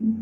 And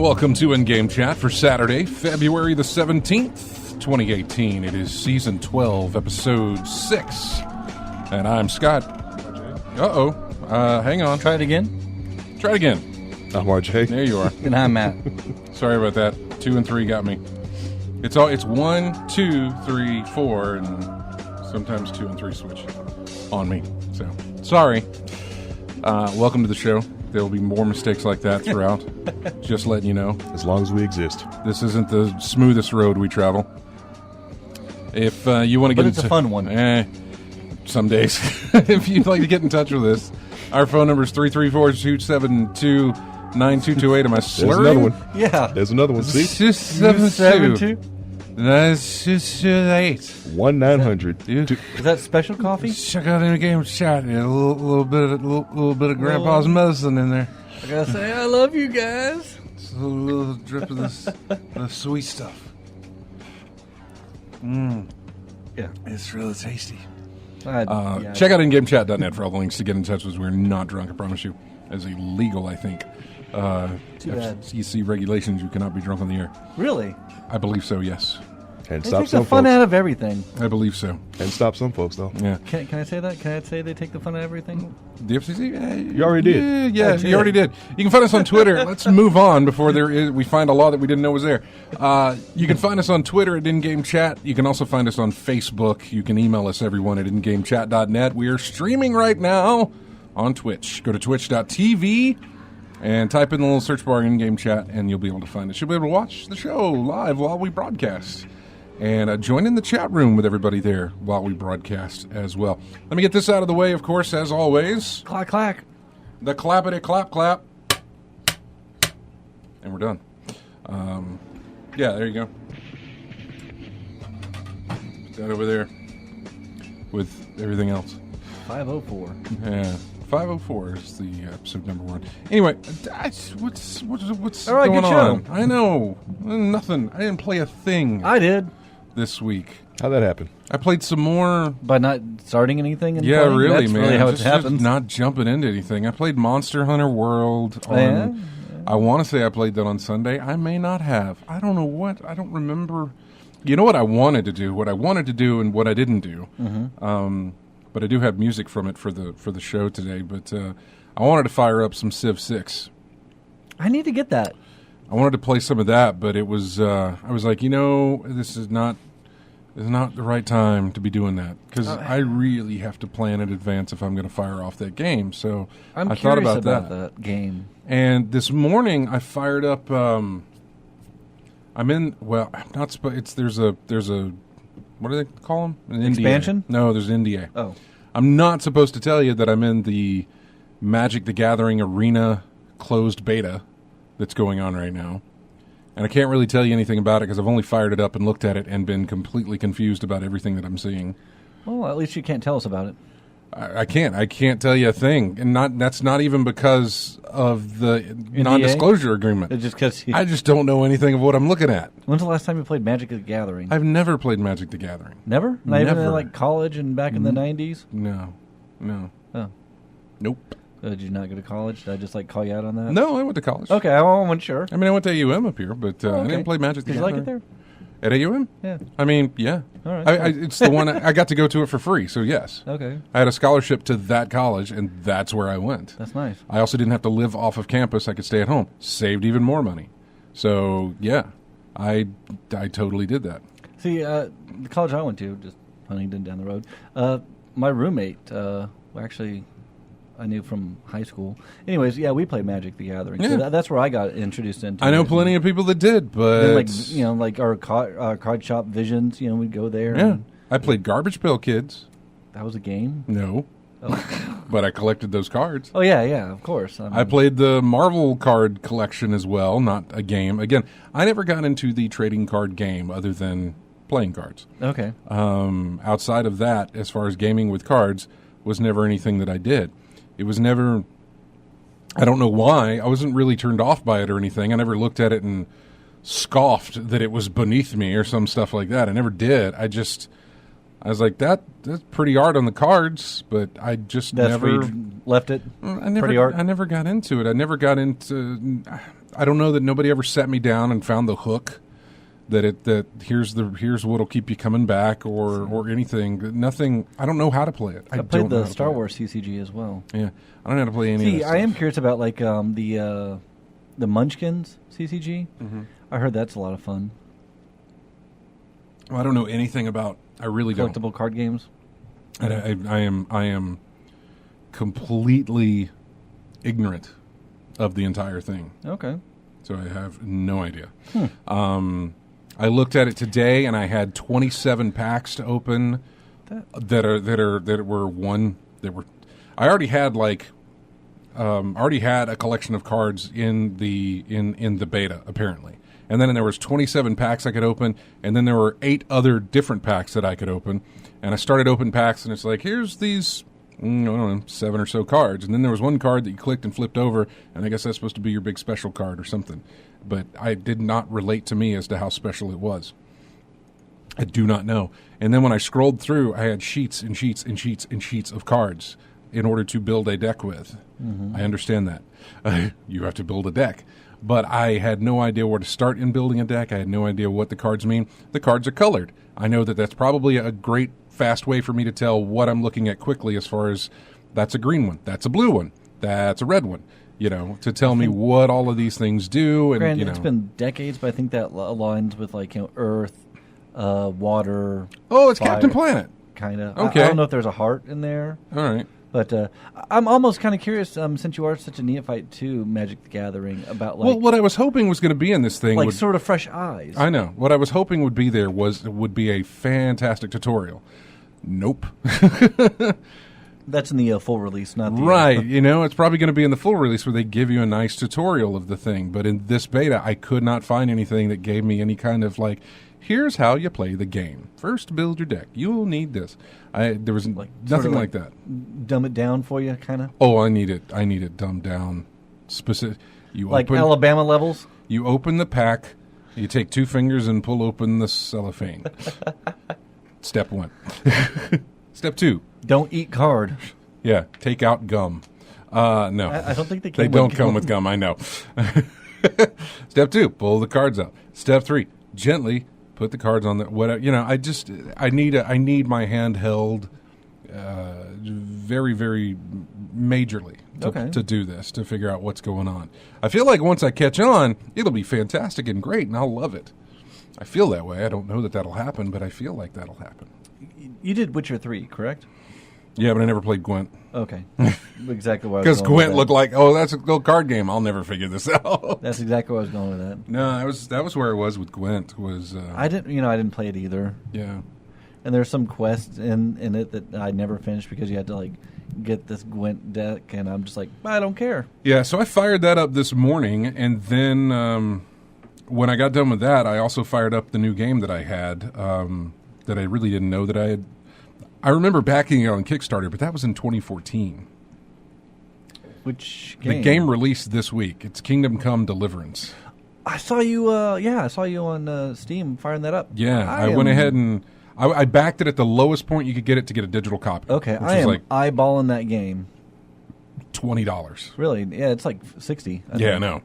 welcome to In-Game Chat for Saturday, February the 17th, 2018. It is Season 12, Episode 6. And I'm Scott. Uh-oh. Hang on. Try it again. Try it again. I'm RJ. There you are. And I'm Matt. Sorry about that. 2 and 3 got me. It's 1, 2, 3, 4, and sometimes 2 and 3 switch on me. So, sorry. Welcome to the show. There will be more mistakes like that throughout. Just letting you know. As long as we exist. This isn't the smoothest road we travel. If you want to get But it's a fun one. Some days. If you'd like to get in touch with us, our phone number is 334-272-9228. Am I slurring? There's another one. Yeah. There's another one. See? 672. That's just 8. 1-900. Is that special coffee? Check out In-Game Chat. A little bit of Grandpa's medicine in there. I gotta say, I love you guys. Just a little drip of this the sweet stuff. Yeah. It's really tasty. Yeah. Check out ingamechat.net for all the links to get in touch with us. We're not drunk, I promise you. As illegal, I think. Too bad. FCC regulations, you cannot be drunk on the air. Really? I believe so, yes. And They stop take the some fun folks. out of everything. I believe so. And stop some folks, though. Yeah. Can I say that? Can I say they take the fun out of everything? The FCC? You already did. Yeah, you already did. You can find us on Twitter. Let's move on before we find a law that we didn't know was there. You can find us on Twitter at In-Game Chat. You can also find us on Facebook. You can email us, everyone, at ingamechat.net. We are streaming right now on Twitch. Go to twitch.tv and type in the little search bar In-Game Chat, and you'll be able to find us. You'll be able to watch the show live while we broadcast. And join in the chat room with everybody there while we broadcast as well. Let me get this out of the way, of course, as always. Clack, clack. The clappity clap clap. And we're done. Yeah, there you go. Put that over there with everything else. 504. Yeah. 504 is the episode number 1. Anyway, what's All right, going good show. on? I know. Nothing. I didn't play a thing I did. this week. How'd that happen? I played some more. By not starting anything and Yeah, playing? really, That's man. really how it just happens. not jumping into anything. I played Monster Hunter World on. Yeah? I want to say I played that on Sunday. I may not have. I don't know what. I don't remember. You know what I wanted to do? What I wanted to do and what I didn't do. Mm-hmm. But I do have music from it for the show today. But I wanted to fire up some Civ 6. I need to get that. I wanted to play some of that, but it was. I was like, this is not. It's not the right time to be doing that because I really have to plan in advance if I'm going to fire off that game. So I'm thought curious about that game. And this morning I fired up. I'm in. Well, not. There's a. What do they call them? An Expansion? NDA. No, there's an NDA. Oh, I'm not supposed to tell you that I'm in the Magic the Gathering Arena closed beta that's going on right now. And I can't really tell you anything about it because I've only fired it up and looked at it and been completely confused about everything that I'm seeing. well, at least you can't tell us about it. I can't. I can't tell you a thing. And that's not even because of the non-disclosure agreement. It's just because. I just don't know anything of what I'm looking at. When's the last time you played Magic the Gathering? I've never played Magic the Gathering. Never? Not even Never. in like college and back in the 90s? No. Oh. Nope. Did you not go to college? Did I just like call you out on that? No, I went to college. Okay, I wasn't sure. I mean, I went to UM up here, but I okay. didn't play Magic the Did you Gathering. like it there? At AUM? Yeah. I mean, yeah. All right. It's the one I got to go to it for free, so yes. Okay. I had a scholarship to that college, and that's where I went. That's nice. I also didn't have to live off of campus. I could stay at home. Saved even more money. So, yeah, I totally did that. See, the college I went to, just Huntington down the road, my roommate, actually, I knew from high school. Anyways, yeah, we played Magic the Gathering. Yeah. So that's where I got introduced into I know it. plenty of people that did, but... Then, like our card shop Visions, we'd go there. yeah. And I played Garbage Pail Kids. that was a game? No. Oh, But I collected those cards. oh yeah, of course. I played the Marvel card collection as well, not a game. Again, I never got into the trading card game other than playing cards. Okay. Outside of that, as far as gaming with cards, was never anything that I did. It was never... I don't know why. I wasn't really turned off by it or anything. I never looked at it and scoffed that it was beneath me or some stuff like that. I never did. I was like, that's pretty art on the cards, but I just That's never... where you left it? Pretty art? I never got into it. I never got into... I don't know that nobody ever sat me down and found the hook that here's what'll keep you coming back or anything. Nothing. I don't know how to play it. I played the Star Wars CCG as well. Yeah, I don't know how to play any of See, that I am stuff. curious about like the Munchkins CCG. Mm-hmm. I heard that's a lot of fun. Well, I don't know anything about... I really don't. Collectible card games. I am completely ignorant of the entire thing. Okay. So I have no idea. I looked at it today, and I had 27 packs to open that were one that were. I already had a collection of cards in the beta apparently, and then there was 27 packs I could open, and then there were 8 other different packs that I could open, and I started open packs, and it's like, here's these. I don't know, 7 or so cards. And then there was one card that you clicked and flipped over, and I guess that's supposed to be your big special card or something. But it did not relate to me as to how special it was. I do not know. And then when I scrolled through, I had sheets and sheets and sheets and sheets of cards in order to build a deck with. Mm-hmm. I understand that. You have to build a deck. But I had no idea where to start in building a deck. I had no idea what the cards mean. The cards are colored. I know that that's probably a great fast way for me to tell what I'm looking at quickly as far as that's a green one, that's a blue one, that's a red one, to tell me what all of these things do. And Granted, it's been decades, but I think that aligns with like Earth, water. Oh, it's fire, Captain Planet. Kind of. Okay. I don't know if there's a heart in there. All right. But I'm almost kind of curious, since you are such a neophyte to Magic the Gathering, about like... Well, what I was hoping was going to be in this thing like would... sort of fresh eyes. I know. What I was hoping would be there would be a fantastic tutorial. Nope. That's in the full release, not the... Right. It's probably going to be in the full release where they give you a nice tutorial of the thing. But in this beta, I could not find anything that gave me any kind of like, here's how you play the game. First, build your deck. You'll need this. There was nothing like that. Dumb it down for you, kind of? Oh, I need it dumbed down. Specific. Like Alabama levels? You open the pack, you take 2 fingers and pull open the cellophane. Step 1. Step 2. Don't eat card. Yeah, take out gum. No. I don't think they They don't come with gum, I know. Step 2, pull the cards out. Step 3, gently put the cards on the whatever. I need my hand held very, very majorly to do this, to figure out what's going on. I feel like once I catch on, it'll be fantastic and great, and I'll love it. I feel that way. I don't know that that'll happen, but I feel like that'll happen. You did Witcher 3, correct? Yeah, but I never played Gwent. Okay. Exactly what I was Because going Gwent with looked like, that's a little card game. I'll never figure this out. That's exactly where I was going with that. No, that was where I was with Gwent. I didn't play it either. Yeah. And there's some quests in it that I never finished because you had to get this Gwent deck, and I'm just like, I don't care. Yeah, so I fired that up this morning, and then when I got done with that, I also fired up the new game that I had that I really didn't know that I had. I remember backing it on Kickstarter, but that was in 2014. Which game? The game released this week. It's Kingdom Come Deliverance. I saw you. I saw you on Steam firing that up. Yeah, I went ahead and I backed it at the lowest point you could get it to get a digital copy. Okay, which I am was like eyeballing that game. $20. Really? Yeah, it's like $60. Yeah, I know.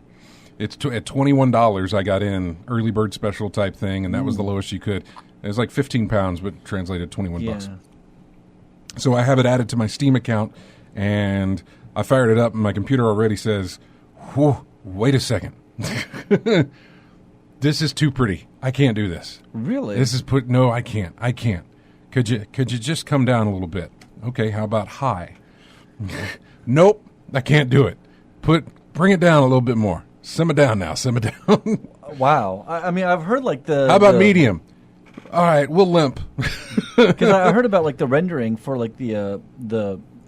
It's at $21. I got in early bird special type thing, and that was the lowest you could. It was like 15 pounds, but translated 21 bucks. So I have it added to my Steam account, and I fired it up, and my computer already says, "Whoa, wait a second." This is too pretty. I can't do this. Really? No, I can't. Could you just come down a little bit? Okay, how about high? Nope, I can't do it. Bring it down a little bit more. Simmer down now. Simmer down. Wow. I mean, I've heard like How about medium? All right, we'll limp. Because I heard about like the rendering for like the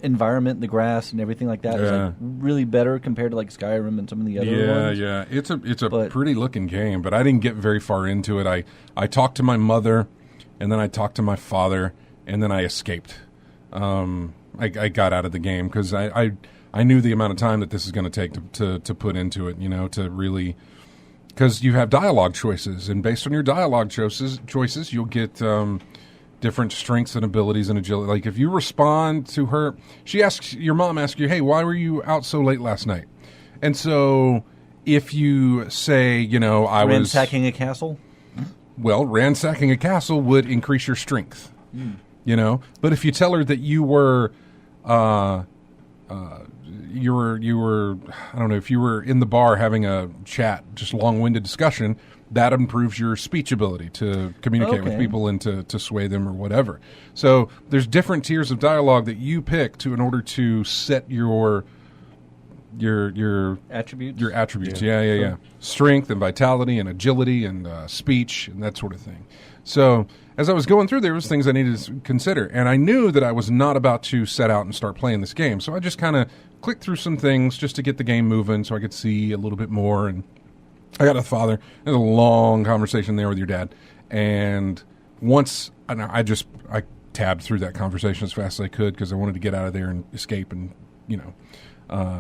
environment, the grass, and everything like that is like really better compared to like Skyrim and some of the other ones. Yeah. It's a pretty looking game, but I didn't get very far into it. I talked to my mother, and then I talked to my father, and then I escaped. I got out of the game because I knew the amount of time that this is going to take to put into it, to really, because you have dialogue choices, and based on your dialogue choices, you'll get different strengths and abilities and agility. Like if you respond to her, your mom asks you, "Hey, why were you out so late last night?" And so if you say, I was ransacking a castle. Well, ransacking a castle would increase your strength, But if you tell her that you were, I don't know, if you were in the bar having a chat, just long-winded discussion, that improves your speech ability to communicate with people and to sway them or whatever. So there's different tiers of dialogue that you pick in order to set your attributes. Your attributes, yeah. Strength and vitality and agility and speech and that sort of thing. So as I was going through, there was things I needed to consider, and I knew that I was not about to set out and start playing this game. So I just kind of clicked through some things just to get the game moving, so I could see a little bit more. And I got a father. There's a long conversation there with your dad, and once I tabbed through that conversation as fast as I could because I wanted to get out of there and escape, and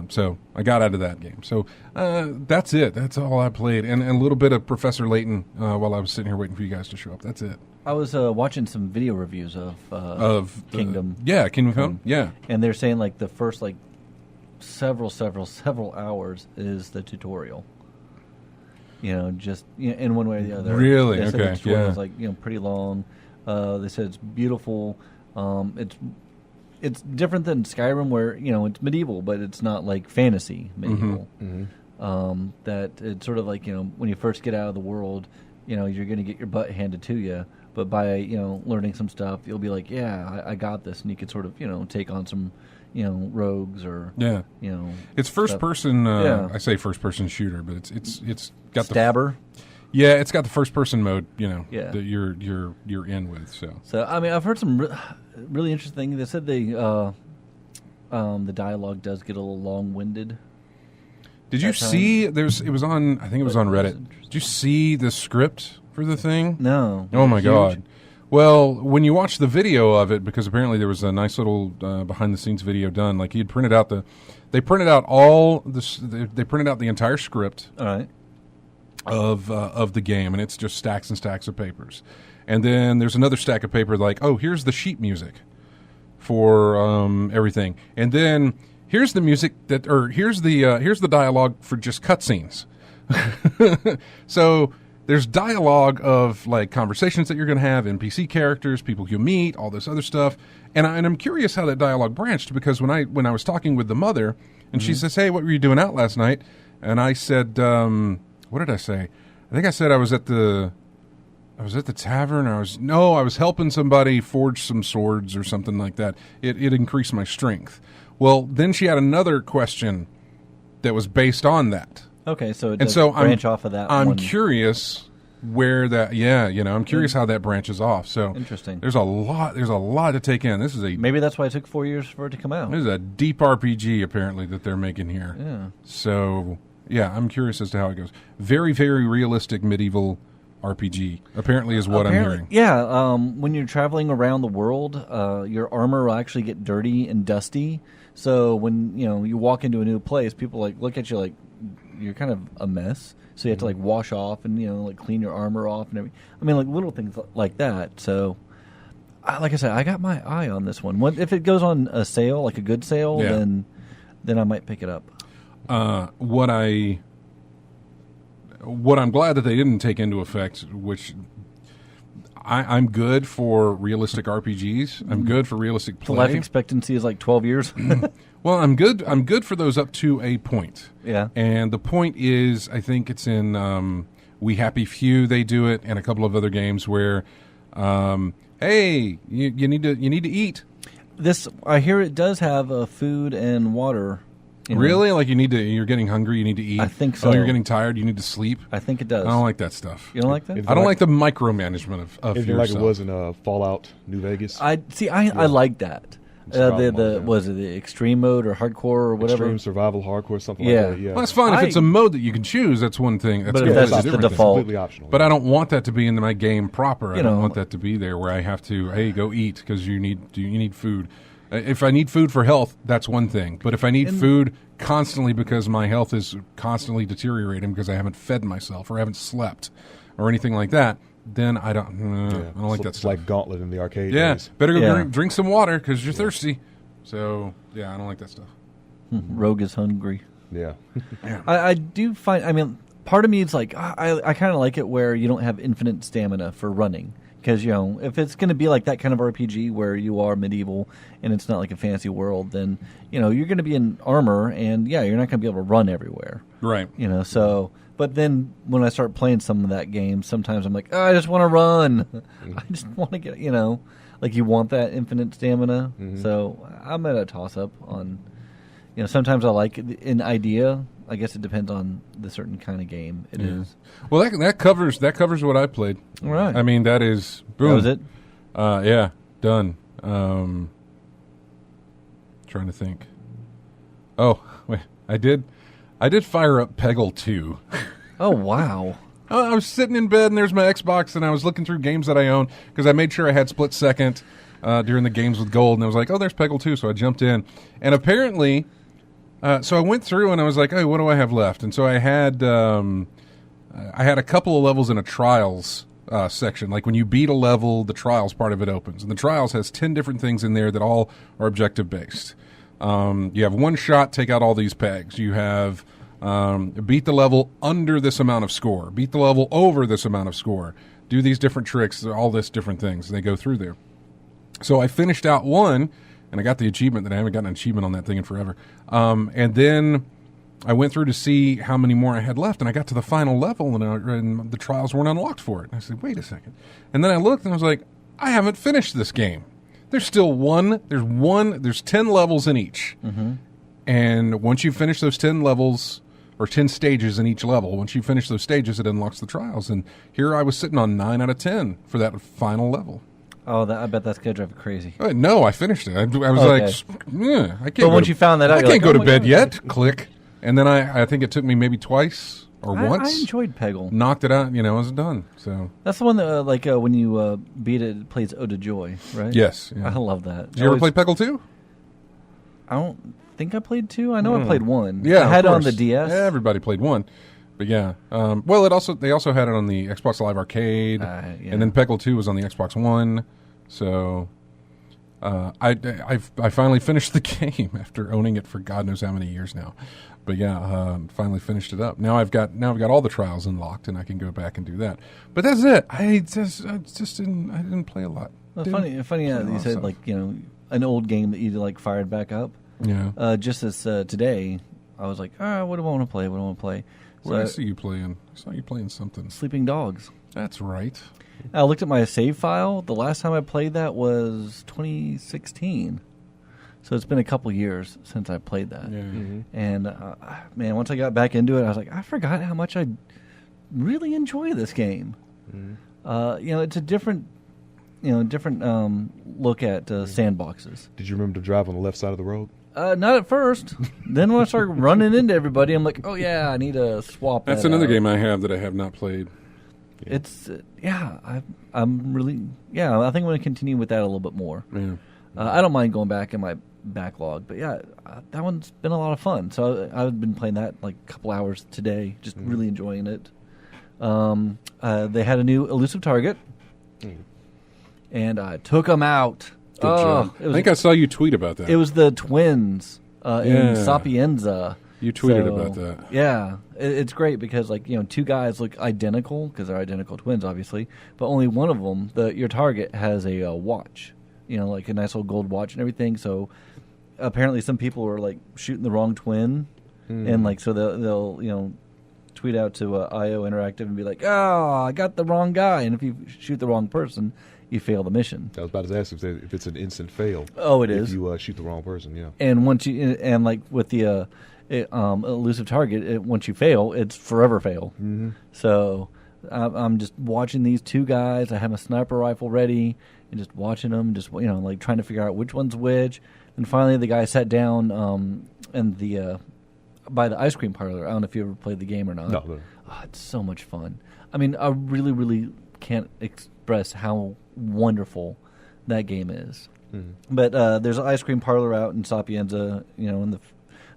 so I got out of that game. So that's it. That's all I played, and a little bit of Professor Layton while I was sitting here waiting for you guys to show up. That's it. I was watching some video reviews of Kingdom. Kingdom Come. Yeah, and they're saying like the first like several hours is the tutorial. Just in one way or the other. Really? They said Okay. the tutorial was like pretty long. They said it's beautiful. It's different than Skyrim, where it's medieval, but it's not like fantasy medieval. Mm-hmm. That it's sort of like when you first get out of the world, you're going to get your butt handed to you. But by learning some stuff, you'll be like, yeah, I got this, and you could sort of take on some rogues or it's first stuff. person. I say first person shooter, but it's got Stabber. It's got the first person mode. Yeah. that you're in with. So I mean, I've heard some really interesting things. They said the dialogue does get a little long winded. Did you see? It was on. I think it was on Reddit. Did you see the script for the thing? No. Oh my God. Well, when you watch the video of it, because apparently there was a nice little behind the scenes video done. Like they printed out the entire script. All right. Of the game, and it's just stacks and stacks of papers. And then there's another stack of paper like, oh, here's the sheet music for everything. And then here's the music here's the dialogue for just cutscenes. So there's dialogue of like conversations that you're going to have, NPC characters, people you meet, all this other stuff. And I'm curious how that dialogue branched, because when I was talking with the mother, and she says, "Hey, what were you doing out last night?" And I said, what did I say? I think I said I was at the tavern. I was helping somebody forge some swords or something like that. It increased my strength. Well, then she had another question that was based on that. Okay, so it does branch off of that. I'm curious where that. Yeah, I'm curious how that branches off. So interesting. There's a lot to take in. Maybe that's why it took 4 years for it to come out. This is a deep RPG apparently that they're making here. Yeah. So. Yeah, I'm curious as to how it goes. Very, very realistic medieval RPG, apparently, is what I'm hearing. Yeah, when you're traveling around the world, your armor will actually get dirty and dusty. So when you walk into a new place, people look at you like you're kind of a mess. So you have to wash off and clean your armor off and everything. I mean, little things like that. So, like I said, I got my eye on this one. If it goes on a sale, like a good sale, then I might pick it up. What I what I'm glad that they didn't take into effect, which I'm good for realistic RPGs. I'm good for realistic The play. life expectancy is like 12 years. Well, I'm good for those up to a point. Yeah. And the point is, I think it's in We Happy Few. They do it, and a couple of other games where, hey, you need to eat. This, I hear it does have food and water. You know. Really? Like you're getting hungry, you need to eat? I think so. Oh, you're getting tired, you need to sleep? I think it does. I don't like that stuff. You don't like that? I don't like the micromanagement of It's yourself. like it was in Fallout New Vegas. I like that. Was it the extreme mode or hardcore or whatever? Extreme survival, hardcore, something Yeah. like that. Yeah, Well, that's fine if it's a mode that you can choose. That's one thing. That's But if completely that's just the different thing. default. completely optional. But I don't want that to be in my game proper. I You don't know. want that to be there where I have to, hey, go eat because you need food. If I need food for health, that's one thing. But if I need food constantly because my health is constantly deteriorating because I haven't fed myself or haven't slept or anything like that, then I don't like that It's stuff. like Gauntlet in the arcade Yeah, days. better go Yeah. drink some water because you're thirsty. So, yeah, I don't like that stuff. Rogue is hungry. Yeah. I do find, I mean, part of me is like, I kind of like it where you don't have infinite stamina for running. Because, you know, if it's going to be like that kind of RPG where you are medieval and it's not like a fantasy world, then, you know, you're going to be in armor and, yeah, you're not going to be able to run everywhere. Right. You know, so, but then when I start playing some of that game, sometimes I'm like, oh, I just want to run. I just want to get, you know, like you want that infinite stamina. So I'm at a toss-up on, you know, sometimes I like an idea. I guess it depends on the certain kind of game it is. Well, that covers what I played. All right. I mean, that is boom. That was it? Yeah, done. Trying to think. Oh, wait, I did fire up Peggle 2. Oh, wow. I was sitting in bed and there's my Xbox and I was looking through games that I own because I made sure I had split second during the games with gold, and I was like, oh, there's Peggle 2, so I jumped in. And apparently, so I went through and I was like, oh, what do I have left? And so I had a couple of levels in a trials section. Like when you beat a level, the trials part of it opens. And the trials has 10 different things in there that all are objective based. You have one shot, take out all these pegs. You have beat the level under this amount of score. Beat the level over this amount of score. Do these different tricks, all this different things. And they go through there. So I finished out one, and I got the achievement that I haven't gotten an achievement on that thing in forever. And then I went through to see how many more I had left, and I got to the final level, and the trials weren't unlocked for it. And I said, wait a second. And then I looked, and I was like, I haven't finished this game. There's still there's 10 levels in each. Mm-hmm. And once you finish those 10 levels, or 10 stages in each level, once you finish those stages, it unlocks the trials. And here I was sitting on 9 out of 10 for that final level. Oh, I bet that's going to drive you crazy. No, I finished it. I was Okay. like, I can't. But once you found that out, I you're can't like, go oh to my bed God. yet. Click, and then I think it took me maybe twice or once. I enjoyed Peggle. Knocked it out. I was done. So That's the one that, when you beat it plays Ode to Joy, right? yes, yeah. I love that. Did you ever play Peggle 2? I don't think I played 2. I know I played 1. Yeah, I had it of on the course. DS. Yeah, everybody played 1. But yeah, well, they also had it on the Xbox Live Arcade, Yeah. and then Peggle 2 was on the Xbox One. So I finally finished the game after owning it for God knows how many years now. But yeah, finally finished it up. Now I've got all the trials unlocked, and I can go back and do that. But that's it. I just didn't play a lot. Well, Didn't funny. play a lot You of said stuff. an old game that you fired back up. Yeah. Just as today, I was like, what do I want to play? What do I want to play? What did I So, see you playing? I saw you playing something. Sleeping Dogs. That's right. I looked at my save file. The last time I played that was 2016. So it's been a couple years since I played that. Yeah. And, man, once I got back into it, I was like, I forgot how much I really enjoy this game. It's a different look at sandboxes. Did you remember to drive on the left side of the road? Not at first. Then when I started running into everybody, I'm like, oh, yeah, I need to swap That's that another out. game I have that I have not played. It's, I'm really, I think I'm going to continue with that a little bit more. Yeah. I don't mind going back in my backlog, but yeah, that one's been a lot of fun. So I've been playing that like a couple hours today, just really enjoying it. They had a new elusive target, and I took them out. Good job. It was, I think I saw you tweet about that. it was the twins in Yeah. Sapienza, You tweeted about that. Yeah, it's great because two guys look identical because they're identical twins, obviously, but only one of them, your target, has a watch, like a nice old gold watch and everything. So apparently, some people are like shooting the wrong twin, and so they'll tweet out to IO Interactive and be like, "Oh, I got the wrong guy," and if you shoot the wrong person, you fail the mission. I was about to ask if it's an instant fail. Oh, it is. If you shoot the wrong person, yeah. And once with the elusive target, once you fail, it's forever fail. Mm-hmm. So I'm just watching these two guys. I have a sniper rifle ready and just watching them, just trying to figure out which one's which. And finally, the guy sat down by the ice cream parlor. I don't know if you ever played the game or not. No. Oh, it's so much fun. I mean, I really, really can't express how wonderful that game is. Mm-hmm. But there's an ice cream parlor out in Sapienza, in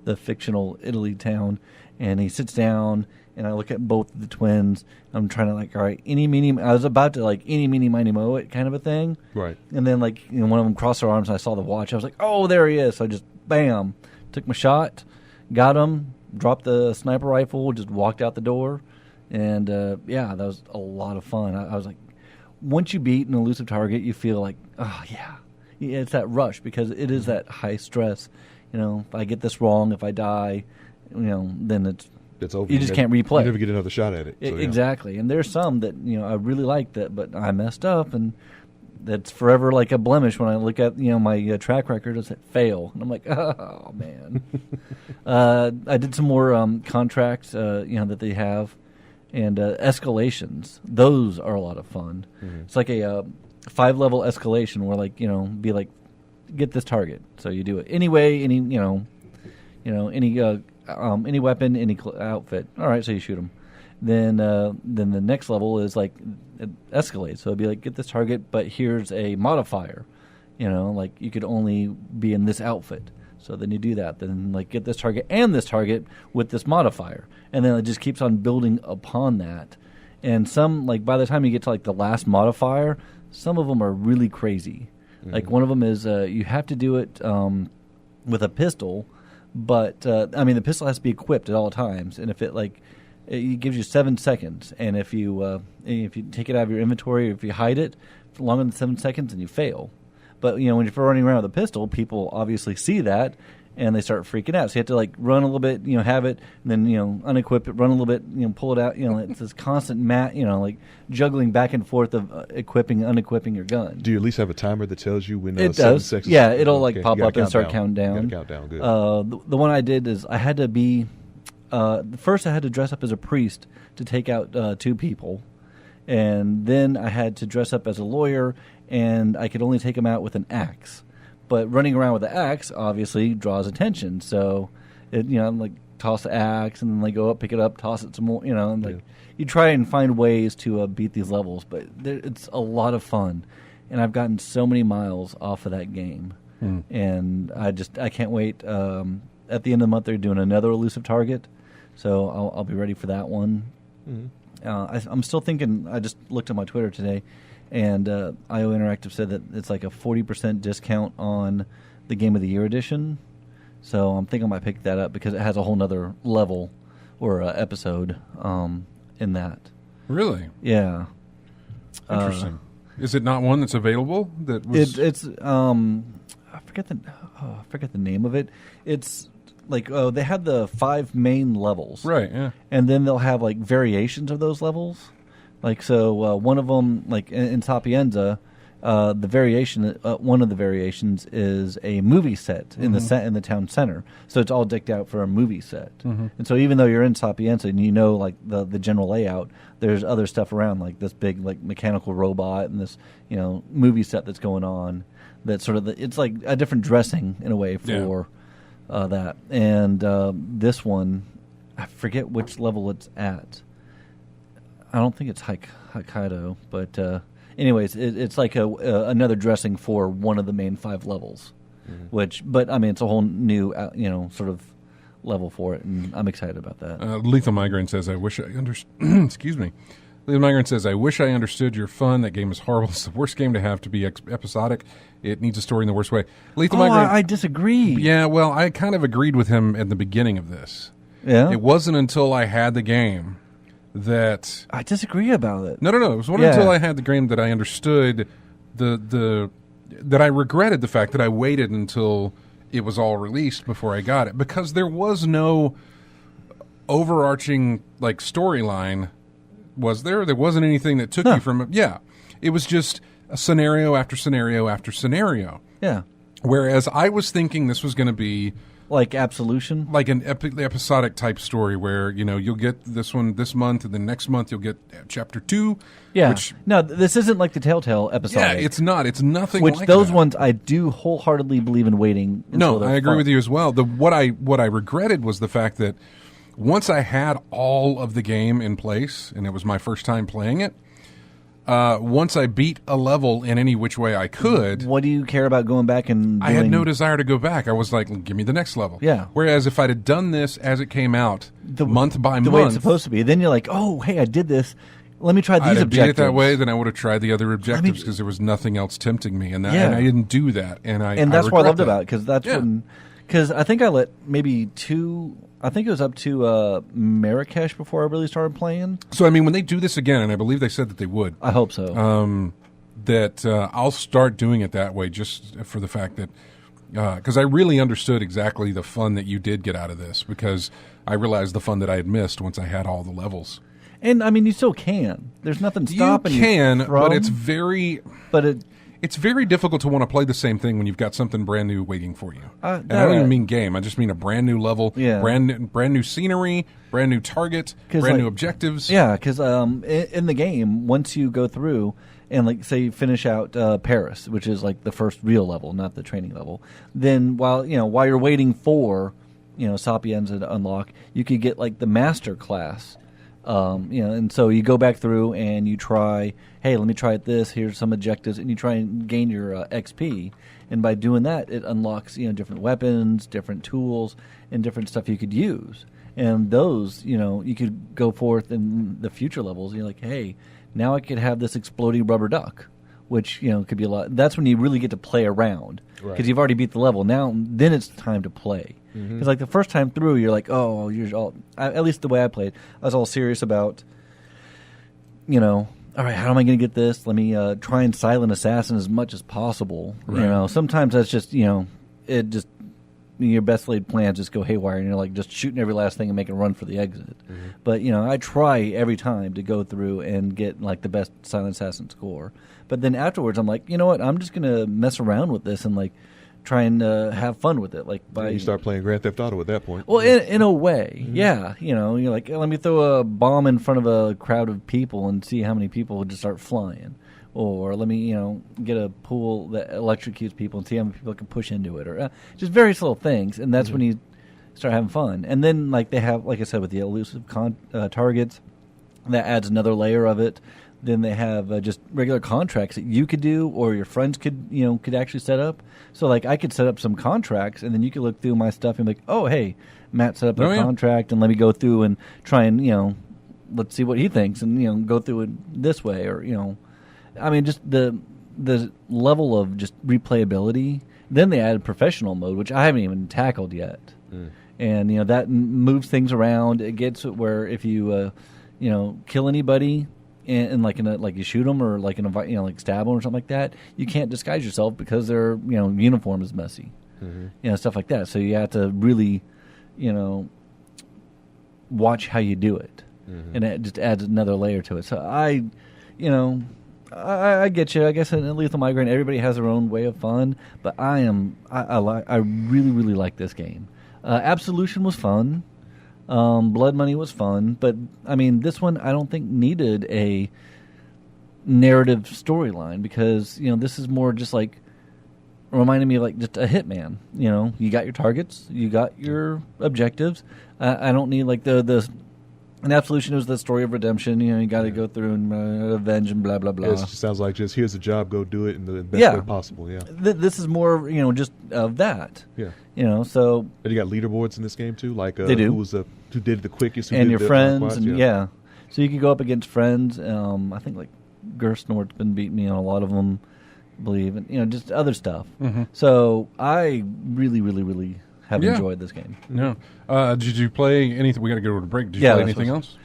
the fictional Italy town, and he sits down, and I look at both of the twins. I'm trying to all right, eeny, meeny. I was about to eeny, meeny, miny, moe it kind of a thing. Right. And then one of them crossed their arms, and I saw the watch. I was like, oh, there he is. So I just bam, took my shot. Got him, dropped the sniper rifle, just walked out the door, and that was a lot of fun. I was like, once you beat an elusive target, you feel like, oh yeah, it's that rush because it is that high stress. If I get this wrong, if I die, then it's over. You just can't replay. You never get another shot at it. So, exactly. And there's some that I really liked that, but I messed up and. That's forever like a blemish when I look at my track record. It's fail, and I'm like, oh man. I did some more contracts, that they have, and escalations. Those are a lot of fun. Mm-hmm. It's like a 5-level escalation where be like, get this target. So you do it anyway. Any weapon, any outfit. All right, so you shoot them. Then the next level is it escalates. So it'd be like, get this target, but here's a modifier. You could only be in this outfit. So then you do that. Then get this target and this target with this modifier. And then it just keeps on building upon that. And some, by the time you get to the last modifier, some of them are really crazy. Mm-hmm. One of them is you have to do it with a pistol, but the pistol has to be equipped at all times. And if it gives you 7 seconds, and if you take it out of your inventory, or if you hide it for longer than 7 seconds, then you fail. But when you're running around with a pistol, people obviously see that, and they start freaking out. So you have to run a little bit, have it, and then unequip it, run a little bit, pull it out. It's this constant juggling back and forth of equipping, unequipping your gun. Do you at least have a timer that tells you when it 7 does? seconds? Yeah, it'll pop up and start counting down. You gotta count down. Good. The one I did is I had to be. First, I had to dress up as a priest to take out 2 people, and then I had to dress up as a lawyer, and I could only take them out with an axe. But running around with the axe obviously draws attention, so toss the axe and then go up, pick it up, toss it some more. You try and find ways to beat these levels, but it's a lot of fun, and I've gotten so many miles off of that game, and I can't wait. At the end of the month, they're doing another elusive target. So I'll be ready for that one. Mm-hmm. I'm still thinking. I just looked at my Twitter today, and IO Interactive said that it's a 40% discount on the Game of the Year edition. So I'm thinking I might pick that up because it has a whole nother level or episode in that. Really? Yeah. Interesting. Is it not one that's available? That was. It's I forget the name of it. It's. They had the 5 main levels. Right, yeah. And then they'll have, variations of those levels. One of them, in Sapienza, the variation, one of the variations is a movie set in the town center. So it's all decked out for a movie set. Mm-hmm. And so even though you're in Sapienza and the general layout, there's other stuff around, this big, mechanical robot and this, movie set that's going on. That's sort of, it's a different dressing, in a way, for... Yeah. That and this one, I forget which level it's at. I don't think it's Hokkaido, but anyways, it's another dressing for one of the main 5 levels. Mm-hmm. But it's a whole new sort of level for it, and I'm excited about that. Lethal Migraine says, "I wish I understood." Excuse me. Lethal Migraine says, "I wish I understood your fun. That game is horrible. It's the worst game to have to be episodic. It needs a story in the worst way." Lethal Migraine. I disagree. Yeah, well, I kind of agreed with him at the beginning of this. Yeah? It wasn't until I had the game that... I disagree about it. No. It was until I had the game that I understood that I regretted the fact that I waited until it was all released before I got it, because there was no overarching like storyline. Was there? There wasn't anything that took you from it. Yeah, it was just a scenario after scenario after scenario. Yeah. Whereas I was thinking this was going to be like Absolution, like an episodic type story where you'll get this one this month, and then next month you'll get chapter 2. Yeah. Which, no, this isn't like the Telltale episodic. Yeah, it's not. It's nothing. Which like those that. ones I do wholeheartedly believe in waiting. No, I agree with you as well. What I regretted was the fact that once I had all of the game in place, and it was my first time playing it, once I beat a level in any which way I could... What do you care about going back and doing? I had no desire to go back. I was like, give me the next level. Yeah. Whereas if I'd have done this as it came out, month by month... The way it's supposed to be. Then you're like, oh, hey, I did this. Let me try these objectives. I'd beat it that way, then I would have tried the other objectives because there was nothing else tempting me. And I didn't do that. And that's what I loved that. about it, because that's when... Because I think I let maybe 2... I think it was up to Marrakesh before I really started playing. So, I mean, when they do this again, and I believe they said that they would. I hope so. I'll start doing it that way just for the fact that... Because I really understood exactly the fun that you did get out of this, because I realized the fun that I had missed once I had all the levels. And, I mean, you still can. There's nothing stopping you. You can, but it's very... It's very difficult to want to play the same thing when you've got something brand new waiting for you. And I don't even mean game. I just mean a brand new level, brand new scenery, brand new target, brand new objectives. Yeah, because in the game, once you go through and, like, say you finish out Paris, which is like the first real level, not the training level, then while you're waiting for Sapienza to unlock, you could get like the master class. And so you go back through and you try, hey, let me try this. Here's some objectives, and you try and gain your XP. And by doing that, it unlocks different weapons, different tools, and different stuff you could use. And those, you could go forth in the future levels. And you're like, hey, now I could have this exploding rubber duck, which could be a lot. That's when you really get to play around, because you've already beat the level. Then it's time to play. Because like the first time through, you're like, oh, at least the way I played, I was all serious about, all right, how am I going to get this? Let me try and silent assassin as much as possible. Right. Sometimes that's just, it just, your best laid plans just go haywire, and you're like just shooting every last thing and making a run for the exit. But, I try every time to go through and get like the best silent assassin score. But then afterwards, I'm like, you know what? I'm just going to mess around with this and like, try and have fun with it. You start playing Grand Theft Auto at that point. Well, in a way, yeah. You're like, let me throw a bomb in front of a crowd of people and see how many people would just start flying. Or let me, get a pool that electrocutes people and see how many people can push into it. Or just various little things. And that's when you start having fun. And then, like, they have, like I said, with the elusive targets, that adds another layer of it. Then they have just regular contracts that you could do, or your friends could actually set up. So like I could set up some contracts, and then you could look through my stuff and be like, oh hey, Matt set up a contract, and let me go through and try and let's see what he thinks, and go through it this way, or I mean just the level of just replayability. Then they added professional mode, which I haven't even tackled yet, and that moves things around. It gets it where if you kill anybody. And like you shoot them, or like like stab them or something like that, you can't disguise yourself because their uniform is messy, stuff like that. So you have to really watch how you do it, and it just adds another layer to it. So I get you. I guess in Lethal Migraine, everybody has their own way of fun, but I really like this game. Absolution was fun. Blood Money was fun, but I mean, this one I don't think needed a narrative storyline, because this is more just like reminding me of like just a Hitman. You got your targets, you got your objectives. I don't need like the and Absolution was the story of redemption. You got to go through and avenge and blah blah blah. It sounds like just here's a job, go do it in the best way possible. Yeah, this is more just of that. Yeah. So and you got leaderboards in this game too, like they do. Who did the quickest, and your friends, and so you can go up against friends. I think like Gersnort's been beating me on a lot of them, I believe, and just other stuff. So I really have enjoyed this game. No. Did you play anything? We got to go to a break. Did you play anything else?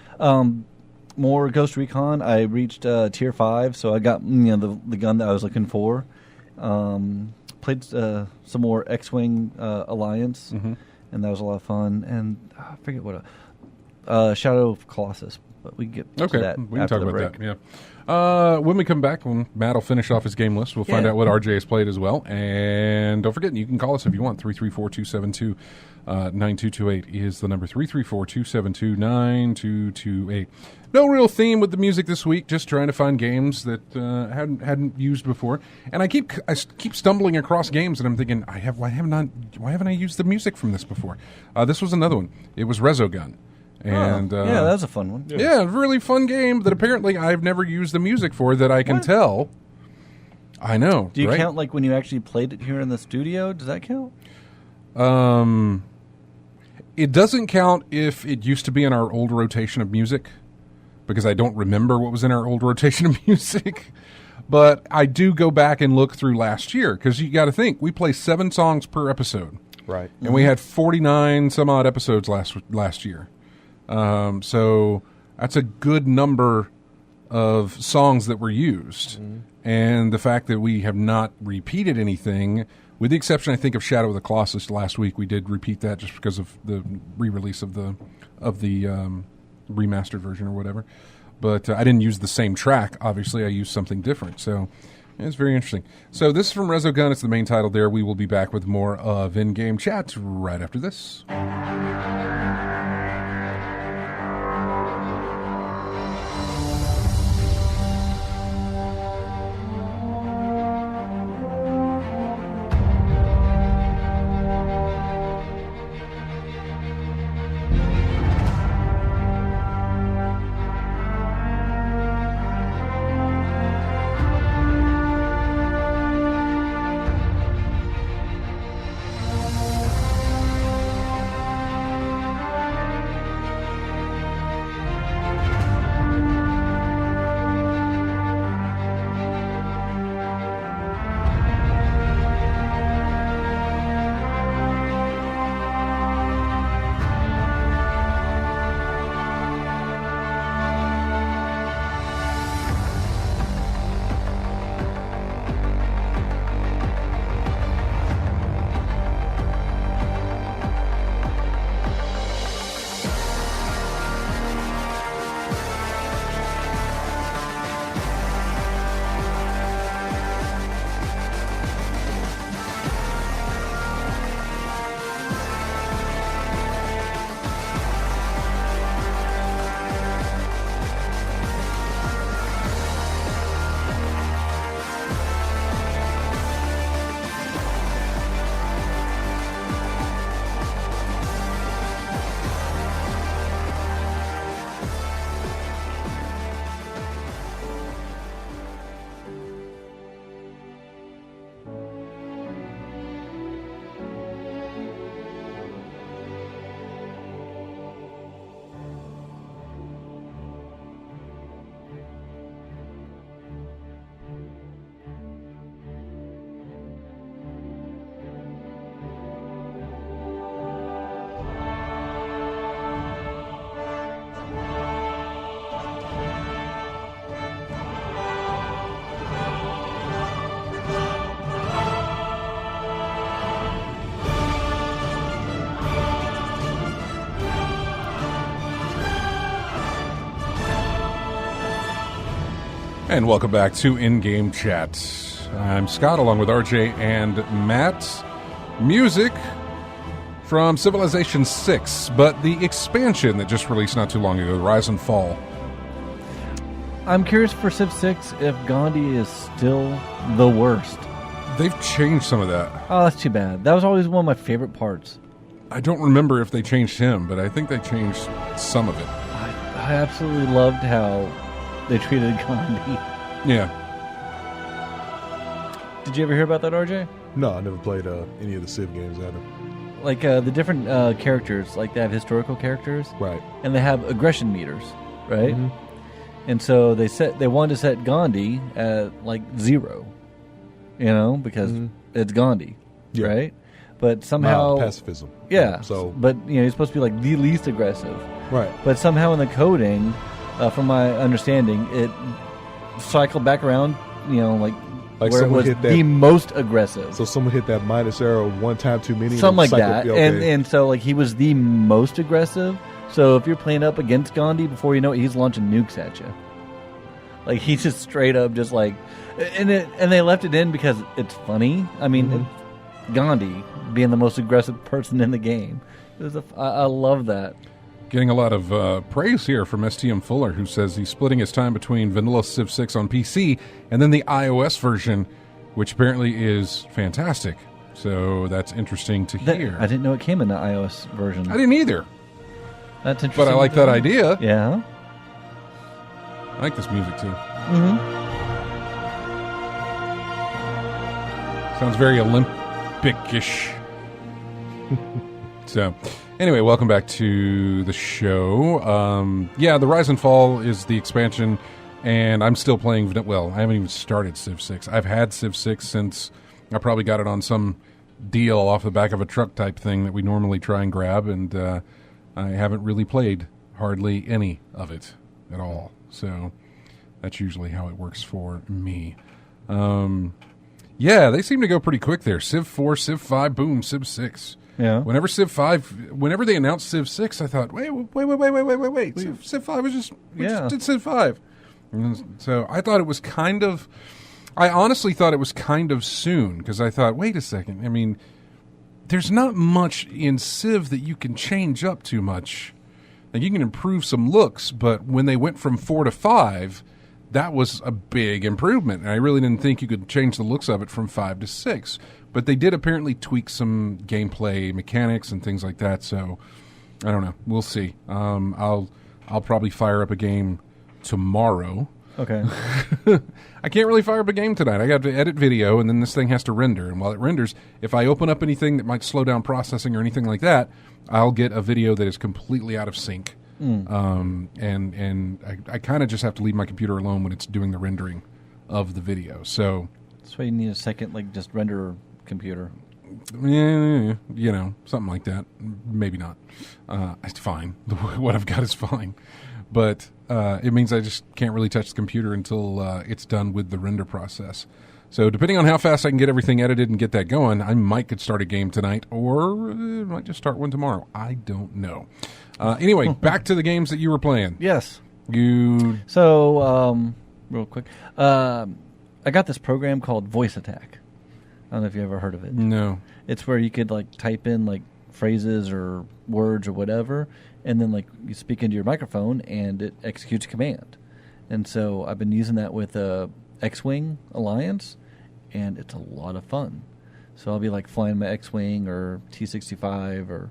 More Ghost Recon. I reached tier 5, so I got the gun that I was looking for. Played some more X-Wing Alliance, and that was a lot of fun. And I forget what Shadow of Colossus, but we can get to that we can after talk the about break. that. Yeah. When we come back, when Matt will finish off his game list, we'll find out what RJ has played as well. And don't forget, you can call us if you want. 334-272-9228 is the number. 334-272-9228. No real theme with the music this week. Just trying to find games that hadn't used before. And I keep stumbling across games, and I'm thinking, why haven't I used the music from this before? This was another one. It was Resogun. And yeah, that was a fun one. Yeah, really fun game that apparently I've never used the music for that I can tell. I know. Do you count like when you actually played it here in the studio? Does that count? It doesn't count if it used to be in our old rotation of music, because I don't remember what was in our old rotation of music. But I do go back and look through last year, because you got to think, we play 7 songs per episode. Right. And we had 49 some odd episodes last year. So that's a good number of songs that were used. And the fact that we have not repeated anything, with the exception, I think, of Shadow of the Colossus last week, we did repeat that just because of the re-release of the remastered version or whatever. But I didn't use the same track. Obviously, I used something different. So it's very interesting. So this is from Resogun. It's the main title there. We will be back with more of In-Game Chat right after this. And welcome back to In-Game Chat. I'm Scott, along with RJ and Matt. Music from Civilization 6, but the expansion that just released not too long ago, Rise and Fall. I'm curious for Civ 6 if Gandhi is still the worst. They've changed some of that. Oh, that's too bad. That was always one of my favorite parts. I don't remember if they changed him, but I think they changed some of it. I absolutely loved how they treated Gandhi. Yeah. Did you ever hear about that, RJ? No, I never played any of the Civ games either. Like the different characters, like they have historical characters, Right. and they have aggression meters, right? Mm-hmm. And so they wanted to set Gandhi at like 0, because it's Gandhi, Yeah. right? but somehow pacifism. Yeah. So, but he's supposed to be like the least aggressive. right. But somehow in the coding, from my understanding, it cycled back around. Like where it was the most aggressive. So someone hit that minus arrow one time too many. Something like that. And so like he was the most aggressive. So if you're playing up against Gandhi, before you know it, he's launching nukes at you. Like he's just straight up just like, and they left it in because it's funny. I mean, Gandhi being the most aggressive person in the game. I love that. Getting a lot of praise here from STM Fuller, who says he's splitting his time between vanilla Civ 6 on PC and then the iOS version, which apparently is fantastic. So that's interesting to hear. I didn't know it came in the iOS version. I didn't either. That's interesting. But I like that idea. Yeah. I like this music too. Mm-hmm. Sounds very Olympic-ish. So, anyway, welcome back to the show. The Rise and Fall is the expansion, and I'm still playing. Well, I haven't even started Civ 6. I've had Civ 6 since I probably got it on some deal off the back of a truck type thing that we normally try and grab, and I haven't really played hardly any of it at all. So that's usually how it works for me. They seem to go pretty quick there. Civ 4, Civ 5, boom, Civ 6. Yeah. Whenever they announced Civ 6, I thought, wait. Civ 5 was just did Civ 5. And so I thought it was I honestly thought it was kind of soon, because I thought, wait a second. I mean, there's not much in Civ that you can change up too much. Like, you can improve some looks, but when they went from 4 to 5, that was a big improvement. And I really didn't think you could change the looks of it from 5 to 6. But they did apparently tweak some gameplay mechanics and things like that. So I don't know. We'll see. I'll probably fire up a game tomorrow. Okay. I can't really fire up a game tonight. I got to edit video, and then this thing has to render. And while it renders, if I open up anything that might slow down processing or anything like that, I'll get a video that is completely out of sync. And I kind of just have to leave my computer alone when it's doing the rendering of the video. So that's why you need a second, like, just render computer. Yeah, something like that. Maybe not. It's fine. What I've got is fine. But it means I just can't really touch the computer until it's done with the render process. So depending on how fast I can get everything edited and get that going, I could start a game tonight, or might just start one tomorrow. I don't know. Anyway, back to the games that you were playing. Yes. So, real quick, I got this program called Voice Attack. I don't know if you ever heard of it. No. It's where you could like type in like phrases or words or whatever, and then like you speak into your microphone and it executes a command. And so I've been using that with X-Wing Alliance, and it's a lot of fun. So I'll be like flying my X-Wing or T-65 or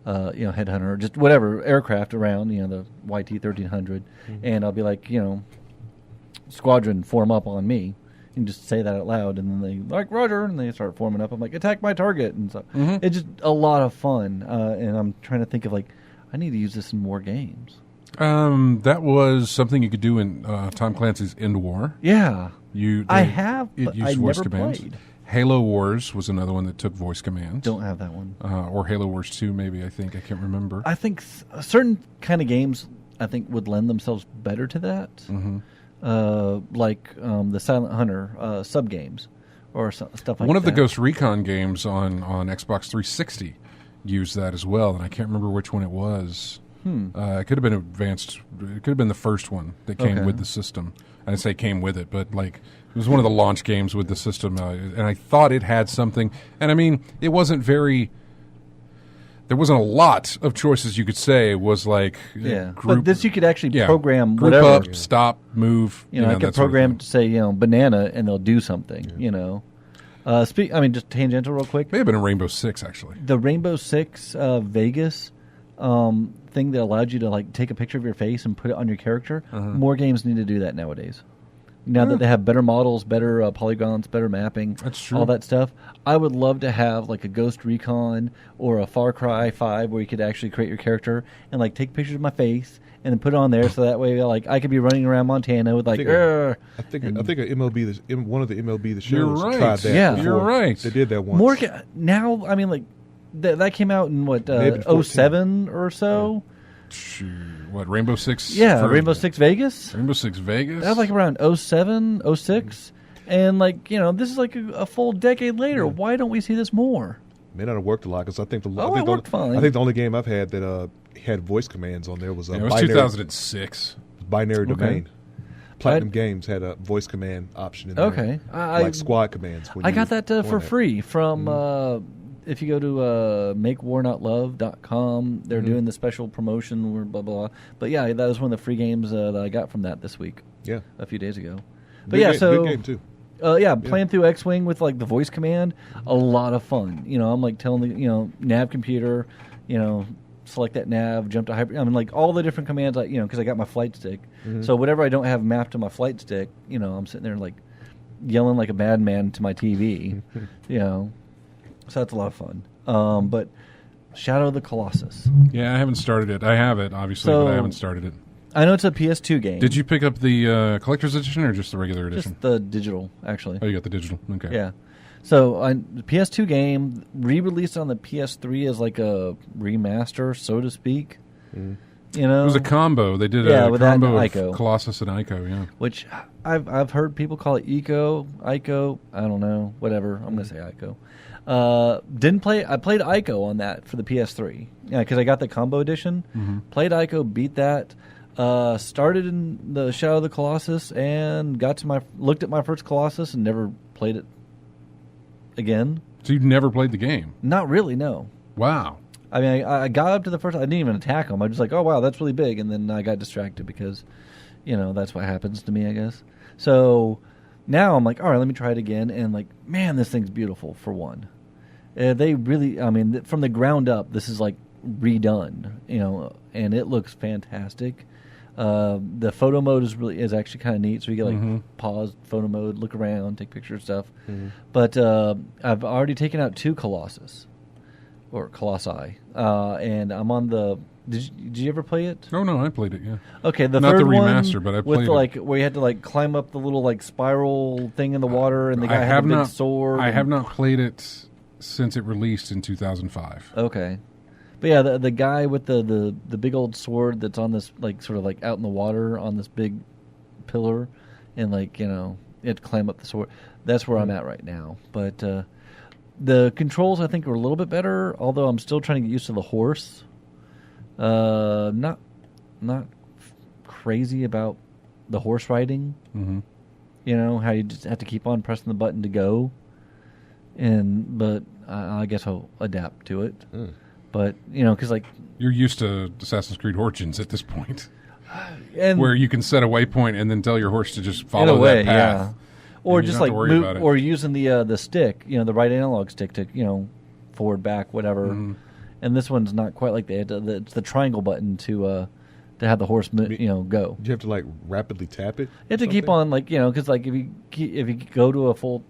Headhunter, or just whatever aircraft around, the YT-1300, and I'll be like, squadron form up on me. You can just say that out loud, and then they like Roger, and they start forming up. I'm like, attack my target, and so it's just a lot of fun. And I'm trying to think of like, I need to use this in more games. That was something you could do in Tom Clancy's End War. Yeah, I have, but I never played. Halo Wars was another one that took voice commands. Don't have that one. Or Halo Wars 2, maybe, I think. I can't remember. I think certain kind of games, I think, would lend themselves better to that. Like the Silent Hunter sub-games or stuff like that. One of the Ghost Recon games on Xbox 360 used that as well, and I can't remember which one it was. It could have been advanced. It could have been the first one that came with the system. I didn't say came with it, but like it was one of the launch games with the system, and I thought it had something. And I mean, it wasn't very. There wasn't a lot of choices you could say. It was like group, but this you could actually program group whatever. Up, stop, move. I could program to say banana, and they'll do something. Just tangential real quick. May have been a Rainbow Six actually. The Rainbow Six Vegas thing that allowed you to like take a picture of your face and put it on your character. More games need to do that nowadays. Now that they have better models, better polygons, better mapping, that's true. All that stuff. I would love to have like a Ghost Recon or a Far Cry 5 where you could actually create your character and like take pictures of my face and then put it on there so that way like I could be running around Montana with like. I think one of the MLB the shows You're right. tried that. Yeah. before. You're right. They did that once. More now, I mean, like that came out in what Maybe 14. 07 or so. What, Rainbow Six? Yeah, Rainbow Six Vegas. Rainbow Six Vegas. That was like around 07, 06. And like this is like a full decade later. Why don't we see this more? May not have worked a lot because I think it worked fine. I think the only game I've had that had voice commands on there was it was 2006. Binary Okay. Domain. Platinum Games had a voice command option in there. Okay, like squad commands. I got that for free from. If you go to makewarnotlove.com, they're doing the special promotion or blah, blah, blah. But yeah, that was one of the free games that I got from that this week. Yeah. A few days ago. But good game too. Playing through X-Wing with like the voice command, a lot of fun. I'm like telling the nav computer, select that nav, jump to hyper. I mean, like all the different commands, because I got my flight stick. So whatever I don't have mapped to my flight stick, I'm sitting there like yelling like a madman to my TV, So that's a lot of fun. But Shadow of the Colossus. Yeah, I haven't started it. I have it, obviously, but I haven't started it. I know it's a PS2 game. Did you pick up the collector's edition or just the regular edition? Just the digital, actually. Oh, you got the digital. Okay. Yeah. So, the PS2 game, re-released on the PS3 as like a remaster, so to speak. It was a combo. They did a combo of Colossus and Ico, yeah. Which I've heard people call it Ico, I don't know, whatever. I'm going to say Ico. I played Ico on that for the PS3. Yeah, because I got the combo edition. Played Ico, beat that. Started in the Shadow of the Colossus and looked at my first Colossus and never played it again. So you've never played the game? Not really, no. Wow. I mean, I got up to the first. I didn't even attack him. I was just like, oh wow, that's really big, and then I got distracted because, that's what happens to me, I guess. So now I'm like, all right, let me try it again, and like, man, this thing's beautiful for one. They really, I mean, from the ground up, this is like redone, and it looks fantastic. The photo mode is actually kind of neat, so you get like pause photo mode, look around, take pictures and stuff. But I've already taken out 2 Colossus or Colossi, and I'm on the. Did you ever play it? Oh no, I played it. Yeah. Okay, the not third the remaster, one but I played with it. like where you had to like climb up the little like spiral thing in the water, and the guy had a big sword. I have not played it since it released in 2005. Okay. But yeah, the guy with the big old sword that's on this like sort of like out in the water on this big pillar, and like you had to climb up the sword. That's where I'm at right now. But the controls I think are a little bit better, although I'm still trying to get used to the horse. Not crazy about the horse riding. How you just have to keep on pressing the button to go. But I guess I'll adapt to it. But because like you're used to Assassin's Creed Origins at this point, and where you can set a waypoint and then tell your horse to just follow that path, or just like move, or using the stick, the right analog stick to forward, back, whatever. And this one's not quite like that. It's the triangle button to have the horse go. Do you have to like rapidly tap it? You have to keep on because like if you go to a full,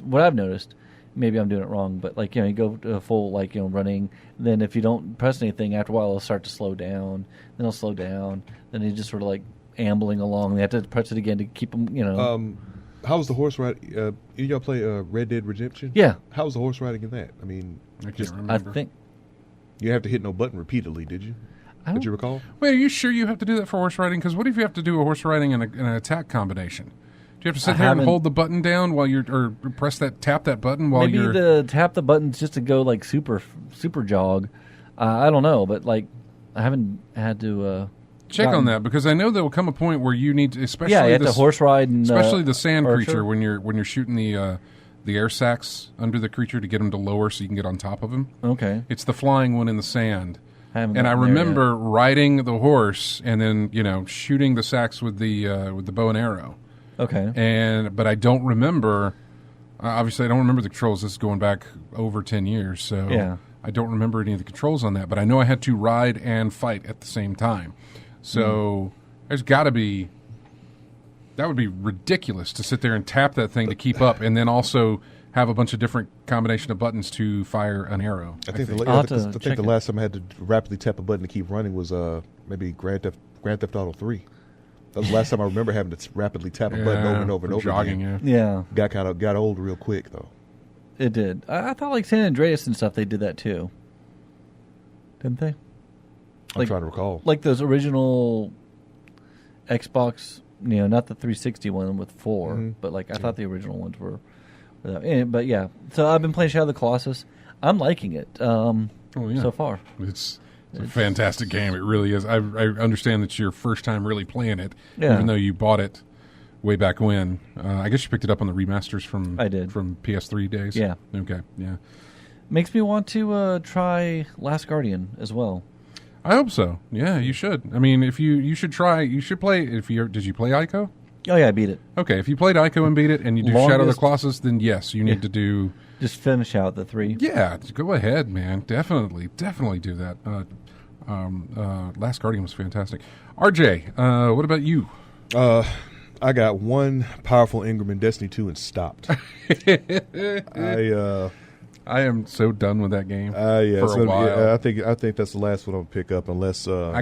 what I've noticed. Maybe I'm doing it wrong, but like you go to a full running. Then if you don't press anything, after a while it'll start to slow down. Then it'll slow down. Then you just sort of like ambling along. They have to press it again to keep them. How was the horse ride? Y'all play Red Dead Redemption? Yeah. How was the horse riding in that? I mean, I can't remember. I think you didn't have to hit no button repeatedly, did you? Did you recall? Wait, are you sure you have to do that for horse riding? Because what if you have to do a horse riding in an attack combination? Do you have to sit there and hold the button down while or tap that button while maybe you're... tap the buttons just to go like super jog. I don't know, but like I haven't had to check on that because I know there will come a point where you need to, especially you have to horse ride, and, especially the sand Archer. creature when you're shooting the air sacs under the creature to get him to lower so you can get on top of him. Okay, it's the flying one in the sand. I remember riding the horse and then shooting the sacs with the bow and arrow. Okay. But I don't remember. Obviously, I don't remember the controls. This is going back over 10 years, so yeah. I don't remember any of the controls on that. But I know I had to ride and fight at the same time. So there's got to be. That would be ridiculous to sit there and tap that thing to keep up, and then also have a bunch of different combination of buttons to fire an arrow. I think the last time I had to rapidly tap a button to keep running was maybe Grand Theft Grand Theft Auto 3. That was the last time I remember having to rapidly tap a button over and over and over jogging, again. Yeah. Got old real quick though. It did. I thought like San Andreas and stuff, they did that too. Didn't they? I'm trying to recall. Like those original Xbox, not the 360 one with 4, but like I thought the original ones were. But yeah, so I've been playing Shadow of the Colossus. I'm liking it so far. It's a fantastic game. It really is. I understand that it's your first time really playing it, even though you bought it way back when. I guess you picked it up on the remasters from PS3 days. Yeah. Okay. Yeah. Makes me want to try Last Guardian as well. I hope so. Yeah, you should. I mean, if you should try. You should play. Did you play Ico? Oh yeah, I beat it. Okay, if you played Ico and beat it, and you do Shadow of the Colossus, then yes, you need to do. Just finish out the 3. Yeah, go ahead, man. Definitely do that. Last Guardian was fantastic. RJ, what about you? I got one powerful Ingram in Destiny 2 and stopped. I am so done with that game yeah, for a while. Yeah, I think that's the last one I'll pick up unless I'm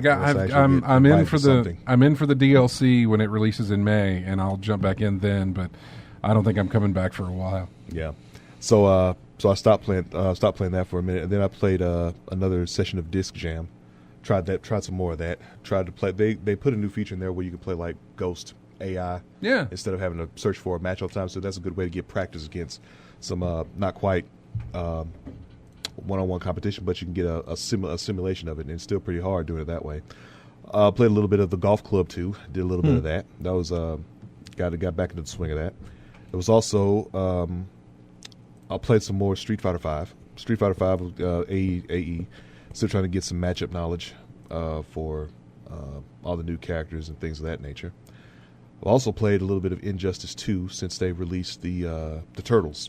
in for the DLC when it releases in May, and I'll jump back in then. But I don't think I'm coming back for a while. Yeah, so I stopped playing that for a minute, and then I played another session of Disc Jam. Tried some more of that. Tried to play. They put a new feature in there where you can play like Ghost AI. Yeah. Instead of having to search for a match all the time, so that's a good way to get practice against some not quite one-on-one competition, but you can get a simulation of it, and it's still pretty hard doing it that way. Played a little bit of the Golf Club too. Did a little bit of that. That was got back into the swing of that. It was also I played some more Street Fighter V. Street Fighter V AE. Still trying to get some matchup knowledge for all the new characters and things of that nature. I've also played a little bit of Injustice 2 since they released the Turtles.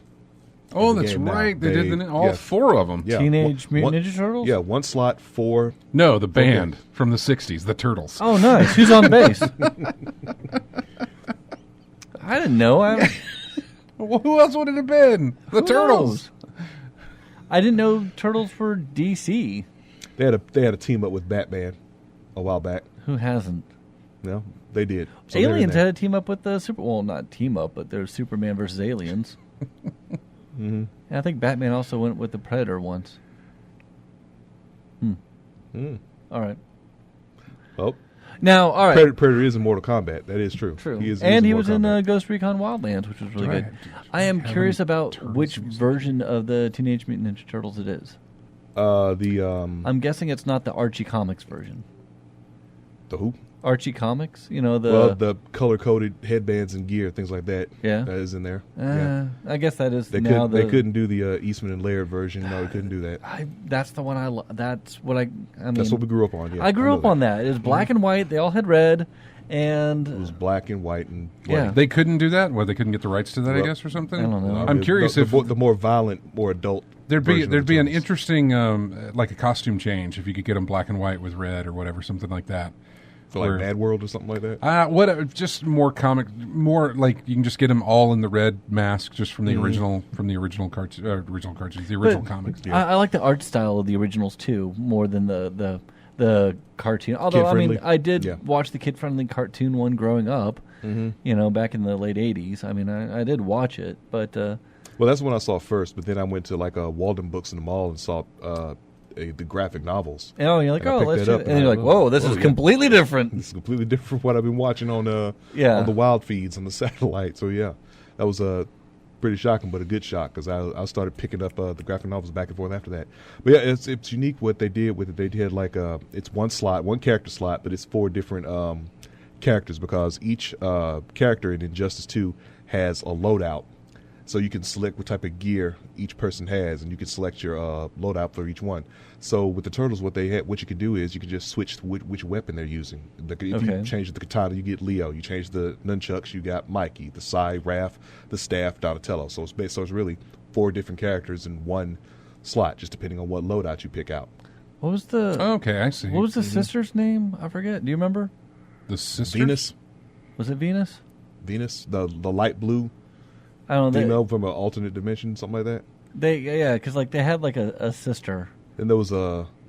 Oh, that's right. They did all 4 of them. Yeah. Teenage Mutant Ninja Turtles? Yeah, one slot, 4. No, the band from the 60s, the Turtles. Oh, nice. Who's on bass? I didn't know. Well, who else would it have been? The Turtles. I didn't know Turtles were DC. They had a team up with Batman a while back. Who hasn't? No, they did. So Aliens had a team up with the not team up, but there's Superman versus Aliens. Mm-hmm. And I think Batman also went with the Predator once. All right. Oh. Now, all right. Predator is in Mortal Kombat. That is true. True. He was in Ghost Recon Wildlands, which was really good. I am curious about which version of the Teenage Mutant Ninja Turtles it is. I'm guessing it's not the Archie Comics version. The who? Archie Comics, the color-coded headbands and gear, things like that. Yeah, that is in there. I guess that is. They couldn't do the Eastman and Laird version. No, they couldn't do that. That's the one That's what I mean. That's what we grew up on. Yeah, I grew up on that. It was black and white. They all had red, and it was black and white and yeah. They couldn't do that. Well, they couldn't get the rights to that, I guess, or something. I don't know. I'm curious if the more violent, more adult. There'd be an interesting like a costume change if you could get them black and white with red or whatever, something like that. For like Mad World or something like that? Just more comic, more like you can just get them all in the red mask just from the original cartoons, the original comics. Yeah. I like the art style of the originals too, more than the cartoon. Although I did watch the kid-friendly cartoon one growing up, back in the late '80s. I mean, I did watch it, but well, that's when I saw first. But then I went to like a Walden Books in the mall and saw the graphic novels. Oh, you're like, let's do it. And you're like, whoa, this is completely different. It's completely different from what I've been watching on the wild feeds on the satellite. So yeah, that was pretty shocking, but a good shock because I started picking up the graphic novels back and forth after that. But yeah, it's unique what they did with it. They did like it's one character slot, but it's 4 different characters because each character in Injustice 2 has a loadout. So you can select what type of gear each person has, and you can select your loadout for each one. So with the Turtles, what you can do is you can just switch which weapon they're using. If you change the katana, you get Leo. You change the nunchucks, you got Mikey. The sai, Raph. The staff, Donatello. So it's really 4 different characters in one slot, just depending on what loadout you pick out. What was the? Okay, I see. What was the sister's name? I forget. Do you remember? The sister? Venus. Was it Venus? Venus, the light blue. I don't know. Female from an alternate dimension, something like that. Because like they had like a sister. And there was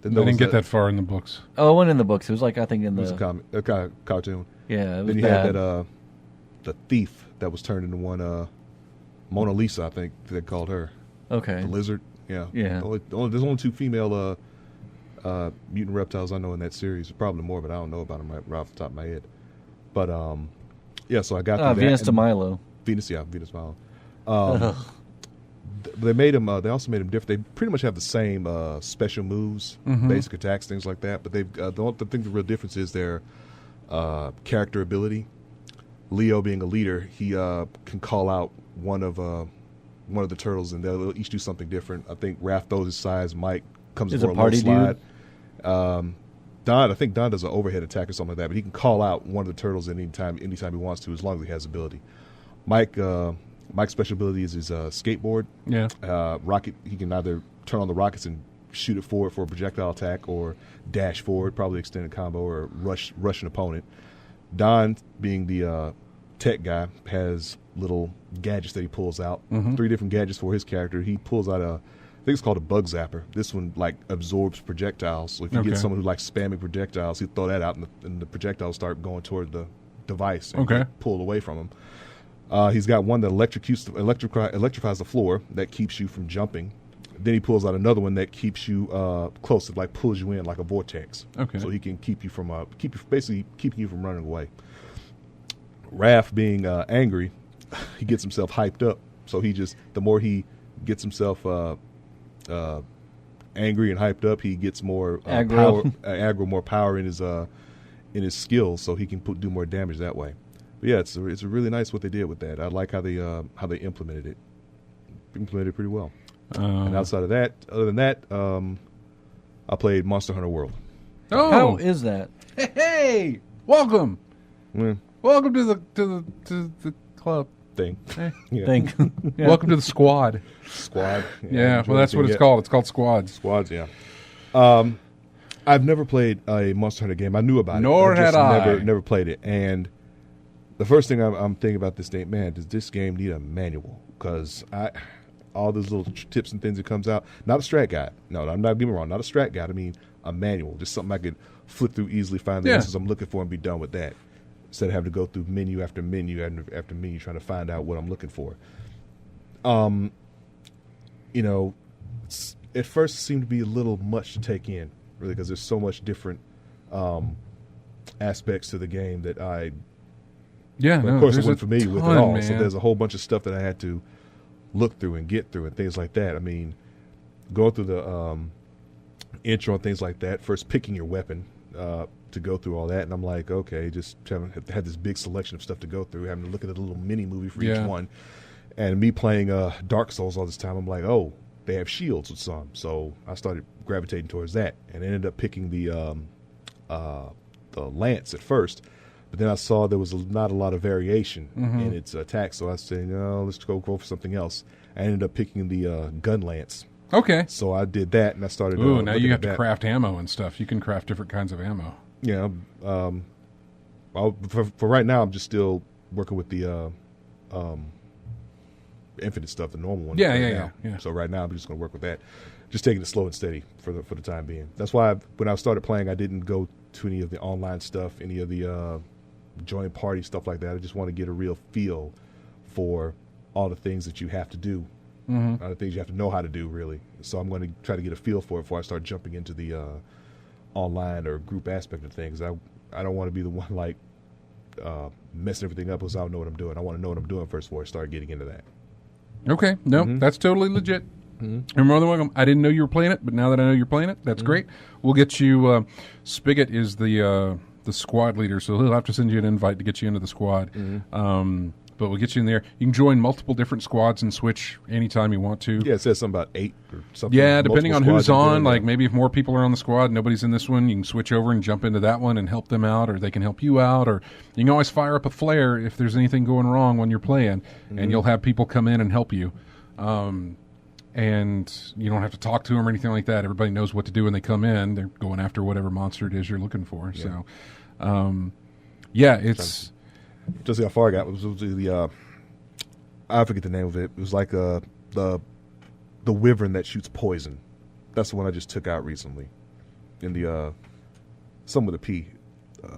I didn't get that far in the books. Oh, it went in the books. It was like, I think, in the... It was a cartoon. Yeah, it was Then you bad. had that, the thief that was turned into one, Mona Lisa, I think they called her. Okay. The lizard. Yeah. Yeah. There's only 2 female mutant reptiles I know in that series. Probably more, but I don't know about them right off the top of my head. But, yeah, so I got through that. Venus de Milo. Venus Milo. They made them. They also made them different. They pretty much have the same special moves, basic attacks, things like that. But they've the real difference is their character ability. Leo, being a leader, he can call out one of the turtles, and they'll each do something different. I think Raph throws his size. Mike comes for a party little slide. Don, I think Don does an overhead attack or something like that, but he can call out one of the turtles anytime he wants to, as long as he has ability. Mike's special ability is his skateboard. Yeah. Rocket, he can either turn on the rockets and shoot it forward for a projectile attack, or dash forward, probably extended combo, or rush an opponent. Don, being the tech guy, has little gadgets that he pulls out. 3 different gadgets for his character. He pulls out I think it's called a bug zapper. This one absorbs projectiles. So if you get someone who likes spamming projectiles, he'll throw that out, and the projectiles start going toward the device and get pulled away from him. He's got one that electrifies the floor, that keeps you from jumping. Then he pulls out another one that keeps you close, it pulls you in like a vortex. Okay. So he can keep you from basically keeping you from running away. Raph, being angry, he gets himself hyped up. So the more he gets himself angry and hyped up, he gets more more power in his skills, so he can do more damage that way. But yeah, it's really nice what they did with that. I like how they implemented it. Implemented it pretty well. And outside of that, other than that, I played Monster Hunter World. Oh, how is that? Hey, welcome. Welcome to the club thing. Yeah. Welcome to the squad. Squad. Yeah, well, that's what it's called. It's called Squads. Squads. Yeah. I've never played a Monster Hunter game. I knew about it. Nor had I. Never played it. And the first thing I'm thinking about this game, man, does this game need a manual? Because all those little tips and things that comes out, not a strat guide. No, I'm not getting me wrong, not a strat guide. I mean a manual, just something I could flip through easily, find the answers I'm looking for, and be done with that. Instead of having to go through menu after menu after menu trying to find out what I'm looking for. At first it seemed to be a little much to take in, really, because there's so much different aspects to the game that of course I wasn't familiar with at all. Man. So there's a whole bunch of stuff that I had to look through and get through and things like that. I mean, going through the intro and things like that, first picking your weapon to go through all that, and I'm like, okay, just had this big selection of stuff to go through, having to look at a little mini movie for each one. And me playing Dark Souls all this time, I'm like, oh, they have shields with some, so I started gravitating towards that, and ended up picking the lance at first. But then I saw there was not a lot of variation in its attack, so I said, no, let's go for something else. I ended up picking the gun lance. Okay. So I did that, and I started. Now you have to craft ammo and stuff. You can craft different kinds of ammo. Yeah. For right now, I'm just still working with the infinite stuff, the normal one. Yeah. So right now, I'm just going to work with that. Just taking it slow and steady for the time being. That's why when I started playing, I didn't go to any of the online stuff, any of the join party stuff like that. I just want to get a real feel for all the things that you have to do, all the things you have to know how to do, really. So I'm going to try to get a feel for it before I start jumping into the online or group aspect of things. I don't want to be the one messing everything up because I don't know what I'm doing. I want to know what I'm doing first before I start getting into that. Okay, no, that's totally legit. You're more than welcome. I didn't know you were playing it, but now that I know you're playing it, that's great. We'll get you. Spigot is the squad leader, so he'll have to send you an invite to get you into the squad. But we'll get you in there. You can join multiple different squads and switch anytime you want to. Yeah, it says something about 8 or something. Yeah, depending on who's on. Like maybe if more people are on the squad, nobody's in this one, you can switch over and jump into that one and help them out, or they can help you out, or you can always fire up a flare if there's anything going wrong when you're playing, and you'll have people come in and help you. And you don't have to talk to them or anything like that. Everybody knows what to do when they come in. They're going after whatever monster it is you're looking for. Yeah. So, it's... Just see how far I got. It was the I forget the name of it. It was like the wyvern that shoots poison. That's the one I just took out recently. in the some with a P. I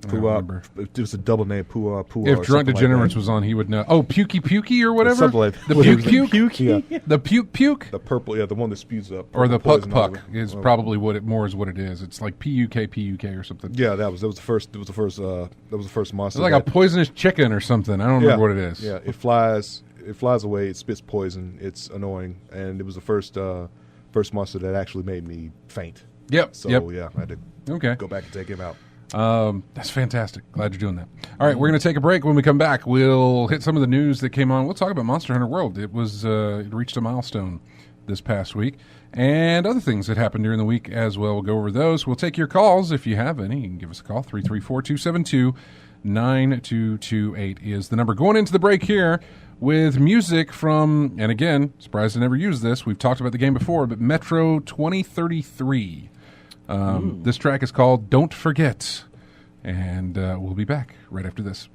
don't remember. It was a double name, Pua. If Drunk Degenerates was on, he would know. Oh, Pukey Pukey or whatever? Something like that. The Puke? Yeah. The Puke? The purple, the one that spews up. Or the poison Puck is probably what it is. It's like PUK or something. Yeah, that was the first monster. It's like a poisonous chicken or something. I don't remember what it is. Yeah, it flies away, it spits poison, it's annoying, and it was the first monster that actually made me faint. Yep. So yeah, I had to go back and take him out. That's fantastic. Glad you're doing that. All right, we're going to take a break. When we come back, we'll hit some of the news that came on. We'll talk about Monster Hunter World. It reached a milestone this past week, and other things that happened during the week as well. We'll go over those. We'll take your calls if you have any. You can give us a call. 334-272-9228 is the number. Going into the break here with music from, and again, surprised I never used this. We've talked about the game before, but Metro 2033. This track is called Don't Forget, and we'll be back right after this.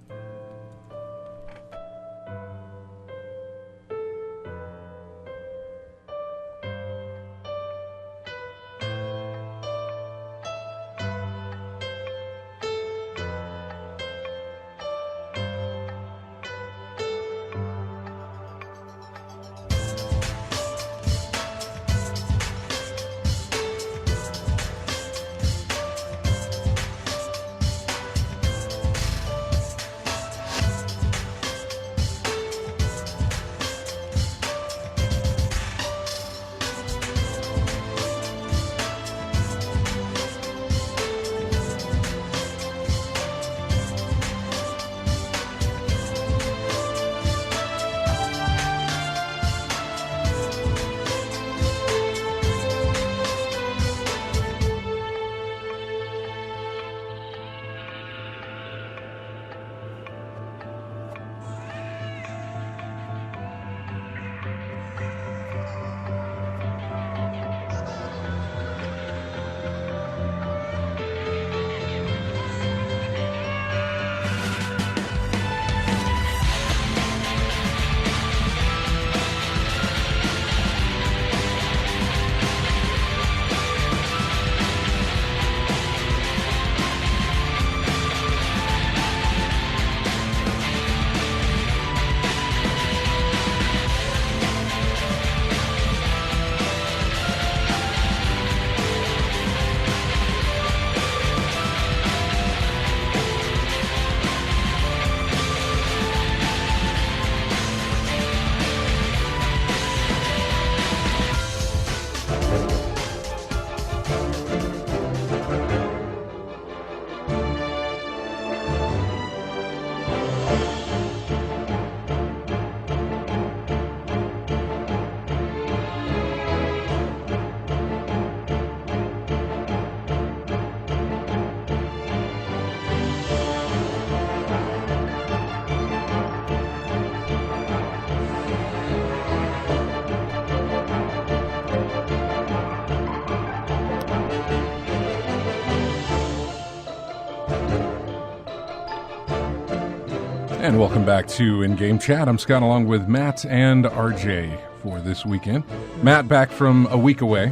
And welcome back to In-Game Chat. I'm Scott along with Matt and RJ for this weekend. Matt back from a week away.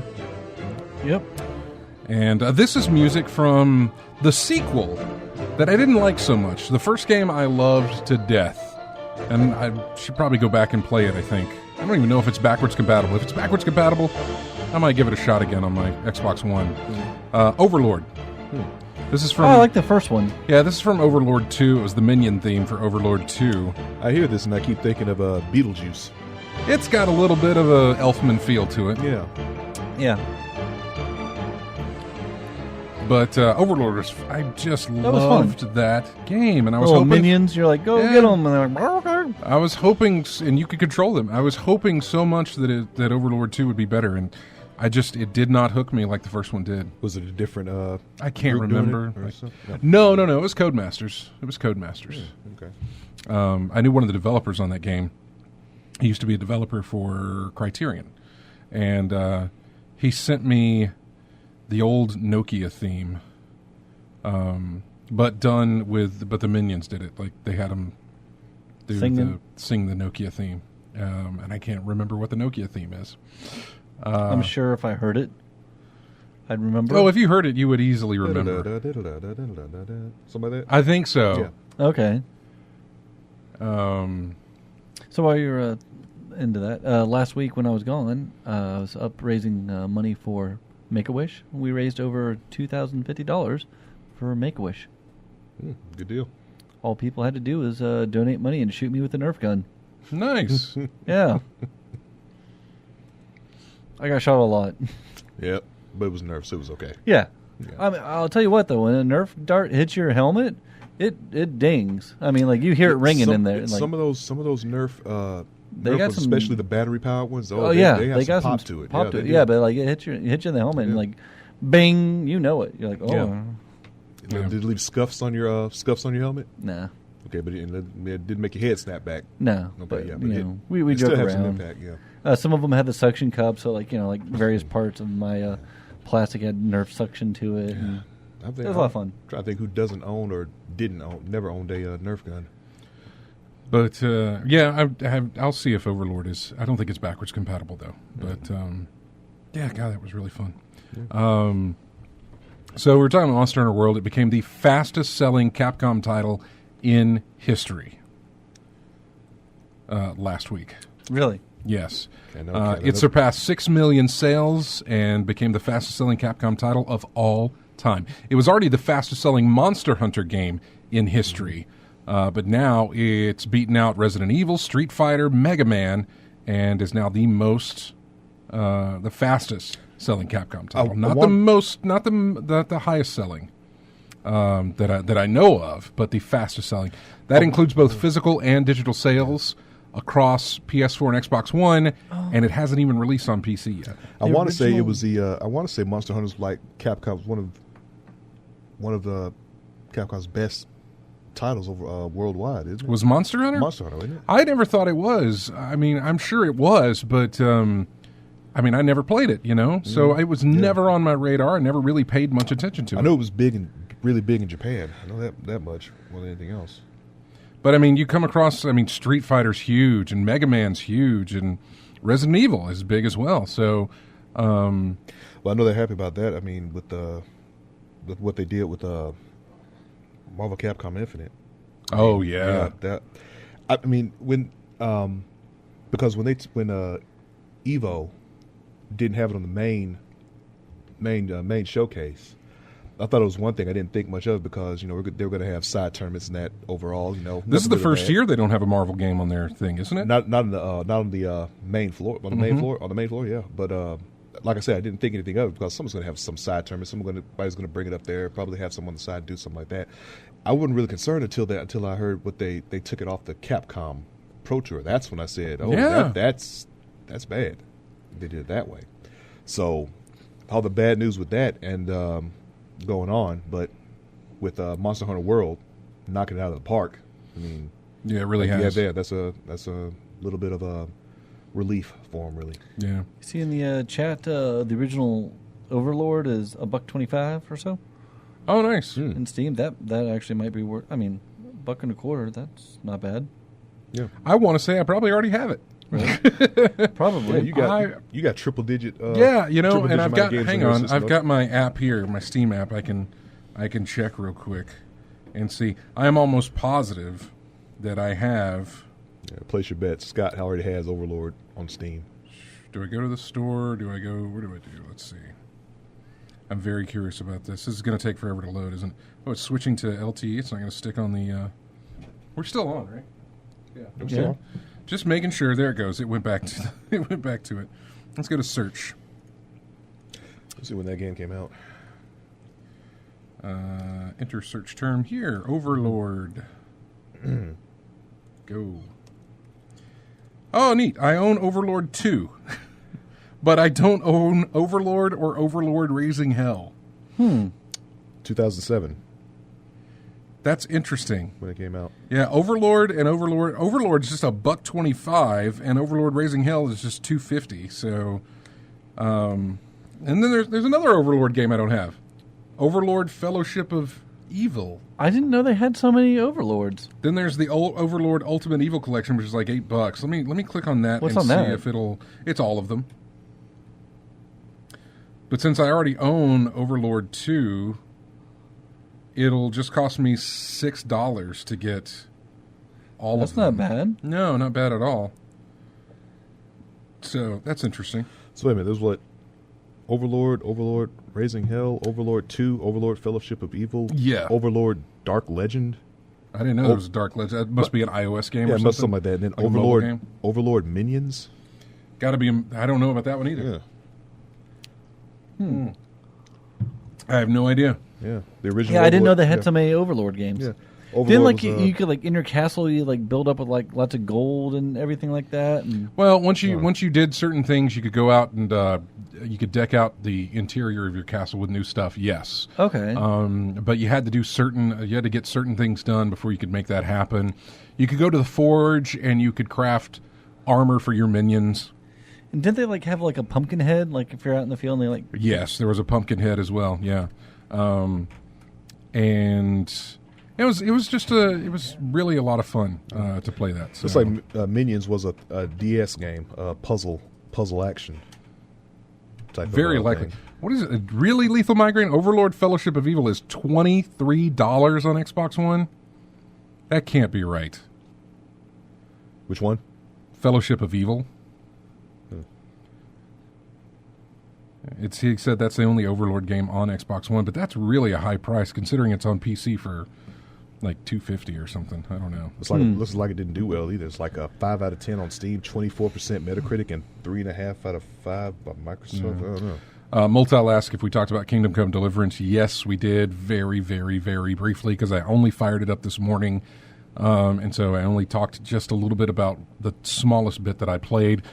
Yep. And this is music from the sequel that I didn't like so much. The first game I loved to death. And I should probably go back and play it, I think. I don't even know if it's backwards compatible. If it's backwards compatible, I might give it a shot again on my Xbox One. Overlord. This is from. Oh, I like the first one. Yeah, this is from Overlord 2. It was the Minion theme for Overlord 2. I hear this and I keep thinking of Beetlejuice. It's got a little bit of a Elfman feel to it. Yeah. Yeah. But Overlord was, I just loved that game, and I was hoping minions. You're like, go get them, and they're like, okay. I was hoping, and you could control them. I was hoping so much that Overlord 2 would be better, and it did not hook me like the first one did. Was it a different? I can't remember. No. No. It was Codemasters. Okay. I knew one of the developers on that game. He used to be a developer for Criterion, and he sent me the old Nokia theme, but the Minions did it. Like they had them sing the Nokia theme, and I can't remember what the Nokia theme is. I'm sure if I heard it. I'd remember. Oh, if you heard it, you would easily remember. Something like that? I think so. Yeah. Okay. So while you're into that, last week when I was gone, I was up raising money for Make-A-Wish. We raised over $2,050 for Make-A-Wish. Good deal. All people had to do was donate money and shoot me with a Nerf gun. Nice. Yeah. I got shot a lot. Yep, but it was Nerf, so it was okay. Yeah. Yeah. I mean, I'll tell you what, though, when a Nerf dart hits your helmet, it dings. I mean, like, you hear it ringing in there. Like, some of those Nerf, they got some, especially the battery powered ones. They got some pop to it. Pop to it. Yeah, but like it hits you in the helmet and like, bing, you know it. You're like, oh. Yeah. Did it leave scuffs on your helmet? Nah. Okay, but it didn't make your head snap back. No. Okay, but, yeah, but but we it joke still around. have some impact. Yeah. Some of them had the suction cup, so like like various parts of my plastic had Nerf suction to it. Yeah. And it was a lot of fun. Trying to think who doesn't own or never owned a Nerf gun. But yeah, I'll see if Overlord is. I don't think it's backwards compatible though. But yeah, God, that was really fun. Yeah. So we were talking about Monster Hunter World. It became the fastest-selling Capcom title in history last week. Really? Yes. It surpassed 6 million sales and became the fastest-selling Capcom title of all time. It was already the fastest-selling Monster Hunter game in history, but now it's beaten out Resident Evil, Street Fighter, Mega Man, and is now the fastest-selling Capcom title. Not the highest-selling that I know of, but the fastest-selling. That includes both physical and digital sales across PS4 and Xbox One, and it hasn't even released on PC yet. I want to say it was I want to say Monster Hunter's like Capcom's one of the Capcom's best titles over worldwide, isn't it? Was Monster Hunter? Monster Hunter, isn't it? I never thought it was. I mean, I'm sure it was, but I mean, I never played it, so it was never on my radar. I never really paid much attention to it. I know it was really big in Japan. I know that much more than anything else. But I mean, you come across, Street Fighter's huge, and Mega Man's huge, and Resident Evil is big as well. So, well, I know they're happy about that. I mean, with what they did with Marvel Capcom Infinite. Oh yeah. I mean, because when Evo didn't have it on the main showcase. I thought it was one thing. I didn't think much of it because they were going to have side tournaments and that overall. This is the first year they don't have a Marvel game on their thing, isn't it? Not on the main floor. On the main floor, yeah. But like I said, I didn't think anything of it because someone's going to have some side tournament. Somebody's going to bring it up there. Probably have someone on the side do something like that. I wasn't really concerned until I heard what they took it off the Capcom Pro Tour. That's when I said, "Oh, yeah. that's bad." They did it that way. So all the bad news with that and. Going on, but with Monster Hunter World knocking it out of the park, I mean, yeah, it really has. Yeah, that's a little bit of a relief for them, really. Yeah. See in the chat, the original Overlord is $1.25 or so. Oh, nice. In Steam, that actually might be worth. I mean, $1.25. That's not bad. Yeah. I want to say I probably already have it. Really? Probably. Yeah, you got triple digit. Yeah, and I've got. Hang on, I've got my app here, my Steam app. I can check real quick and see. I am almost positive that I have. Yeah, place your bets. Scott already has Overlord on Steam. Do I go to the store? Do I go? Where do I do? Let's see. I'm very curious about this. This is going to take forever to load, isn't it? Oh, it's switching to LTE. It's not going to stick on the. We're still on, right? Yeah. We're still on. Just making sure. There it goes. It went back to it. Let's go to search. Let's see when that game came out. Enter search term here. Overlord. Go. Oh, neat. I own Overlord 2. But I don't own Overlord or Overlord Raising Hell. 2007. That's interesting. When it came out. Yeah, Overlord's just $1.25, and Overlord Raising Hell is just $2.50. So, and then there's another Overlord game I don't have, Overlord Fellowship of Evil. I didn't know they had so many Overlords. Then there's the Overlord Ultimate Evil Collection, which is like $8. Let me click on that. What's and on see that? if it's all of them. But since I already own Overlord 2, it'll just cost me $6 to get all That's of them. not bad. No, not bad at all. So that's interesting. So wait a minute, there's what? Overlord, Raising Hell, Overlord 2, Overlord Fellowship of Evil, Yeah. Overlord Dark Legend. I didn't know there was a Dark Legend. That must be an iOS game or Yeah, it something. must something like that. And then Like a mobile game? Overlord Minions. Got to be. I don't know about that one either. Yeah. I have no idea. Yeah. The original. Yeah, I didn't know they had yeah. so many Overlord games. Yeah. Then, Overlord like, was, you could, like, in your castle, you, like, build up with, like, lots of gold and everything like that. And Well, once you did certain things, you could go out and you could deck out the interior of your castle with new stuff. Yes. Okay. But you had to do you had to get certain things done before you could make that happen. You could go to the forge and you could craft armor for your minions. And didn't they, like, have, like, a pumpkin head? Like, if you're out in the field and they, like... Yes, there was a pumpkin head as well. Yeah. And it was really a lot of fun to play that. So. It's like Minions was a DS game, puzzle action. Type Very of, likely. thing. What is it? Really Lethal Migraine? Overlord Fellowship of Evil is $23 on Xbox One? That can't be right. Which one? Fellowship of Evil. He said that's the only Overlord game on Xbox One, but that's really a high price considering it's on PC for like $250 or something. I don't know. Looks like it didn't do well either. It's like a 5 out of 10 on Steam, 24% Metacritic, and 3.5 out of 5 by Microsoft. I don't know. Multal asked if we talked about Kingdom Come Deliverance. Yes, we did, very, very, very briefly, because I only fired it up this morning, and so I only talked just a little bit about the smallest bit that I played.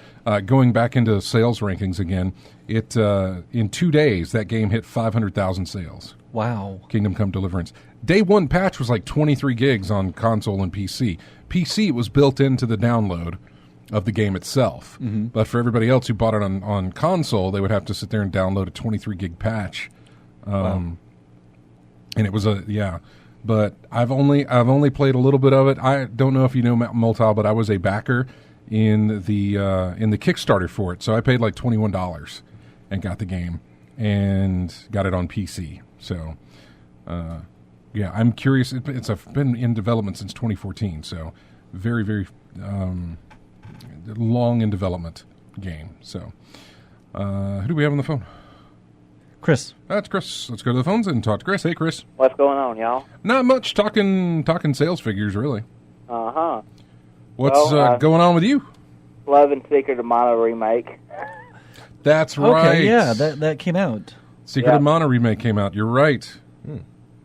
Going back into sales rankings again, in 2 days that game hit 500,000 sales. Wow. Kingdom Come Deliverance. Day one patch was like 23 gigs on console and PC. PC was built into the download of the game itself. Mm-hmm. But for everybody else who bought it on console, they would have to sit there and download a 23 gig patch. Wow. And it was but I've only played a little bit of it. I don't know if you know Multal, but I was a backer in the Kickstarter for it. So I paid like $21 and got the game and got it on PC. So I'm curious. It's been in development since 2014, so very, very long in development game. So who do we have on the phone? Chris. That's Chris. Let's go to the phones and talk to Chris. Hey, Chris. What's going on, y'all? Not much. Talking sales figures, really. Uh-huh. What's going on with you? Love and Secret of Mana remake. That's right. Okay, yeah, that came out. Secret of Mana remake came out. You're right.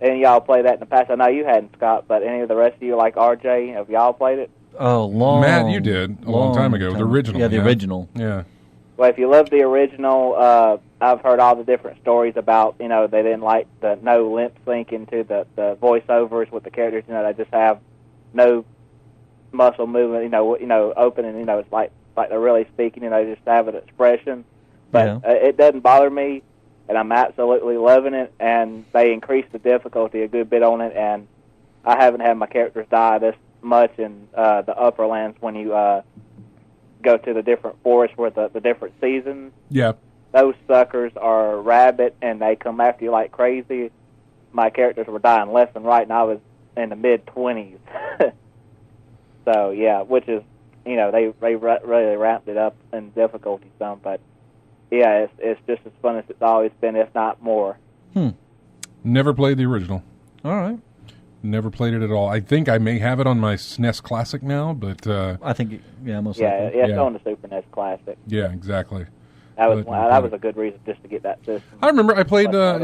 And y'all played that in the past. I know you hadn't, Scott, but any of the rest of you, like RJ, have y'all played it? Oh, Matt, you did a long time ago. The original. Yeah, the original. Yeah. Well, if you love the original, I've heard all the different stories about, they didn't like the no lip sync into the voiceovers with the characters. They just have no muscle movement, open, and, it's like they're really speaking, just have an expression. But it doesn't bother me, and I'm absolutely loving it, and they increased the difficulty a good bit on it, and I haven't had my characters die this much in the upper lands when you go to the different forests where the different seasons. Yeah. Those suckers are rabid, and they come after you like crazy. My characters were dying left and right, and I was in the mid-20s. So, yeah, which is, they really ramped it up in difficulty some, but, yeah, it's just as fun as it's always been, if not more. Never played the original. All right. Never played it at all. I think I may have it on my SNES Classic now, but... I think, most likely. Yeah, it's Yeah. on the Super NES Classic. Yeah, exactly. That was a good reason just to get that system. I remember I played, I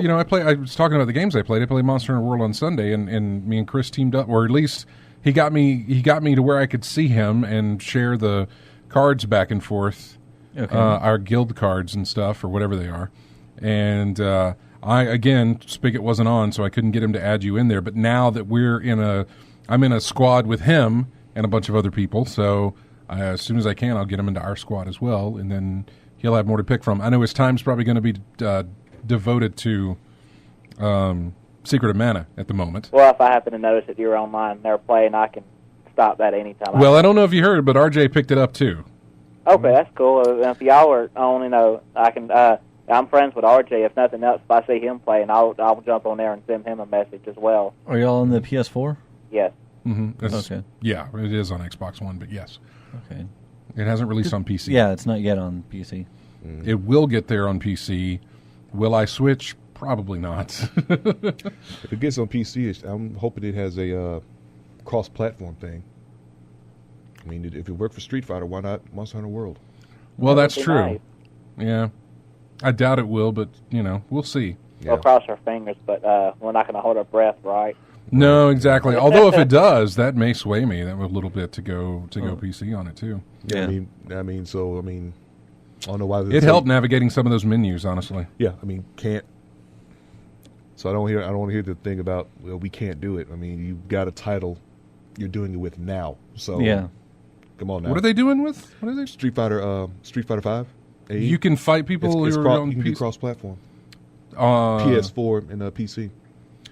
was talking about the games I played. I played Monster Hunter World on Sunday, and me and Chris teamed up, or at least he got me to where I could see him and share the cards back and forth, our guild cards and stuff, or whatever they are. And Spigot wasn't on, so I couldn't get him to add you in there. But now that I'm in a squad with him and a bunch of other people, so as soon as I can, I'll get him into our squad as well, and then he'll have more to pick from. I know his time's probably going to be devoted to Secret of Mana at the moment. Well, if I happen to notice that you're online and they're playing, I can stop that anytime. Well, I don't know if you heard, but RJ picked it up too. Okay, that's cool. If y'all are on, I can. I'm friends with RJ. If nothing else, if I see him playing, I'll jump on there and send him a message as well. Are y'all on the PS4? Yes. Mm-hmm. Okay. Yeah, it is on Xbox One, but yes. Okay. It hasn't released on PC. Yeah, it's not yet on PC. It will get there on PC. Will I switch? Probably not. If it gets on PC, I'm hoping it has a cross-platform thing. I mean, if it worked for Street Fighter, why not Monster Hunter World? Well, that's That'd be true. nice. Yeah. I doubt it will, but, we'll see. Yeah. We'll cross our fingers, but we're not going to hold our breath, right? No, exactly. Although if it does, that may sway me that a little bit to go PC on it too. Yeah. I mean, I don't know why. It helped navigating some of those menus, honestly. Yeah, I mean, can't. So I don't want to hear the thing about, well, we can't do it. I mean, you've got a title you're doing it with now. So Yeah. come on now. What are they doing with? What are they? Street Fighter 5. You can fight people who are on you can do PC. cross-platform. PS4 and PC.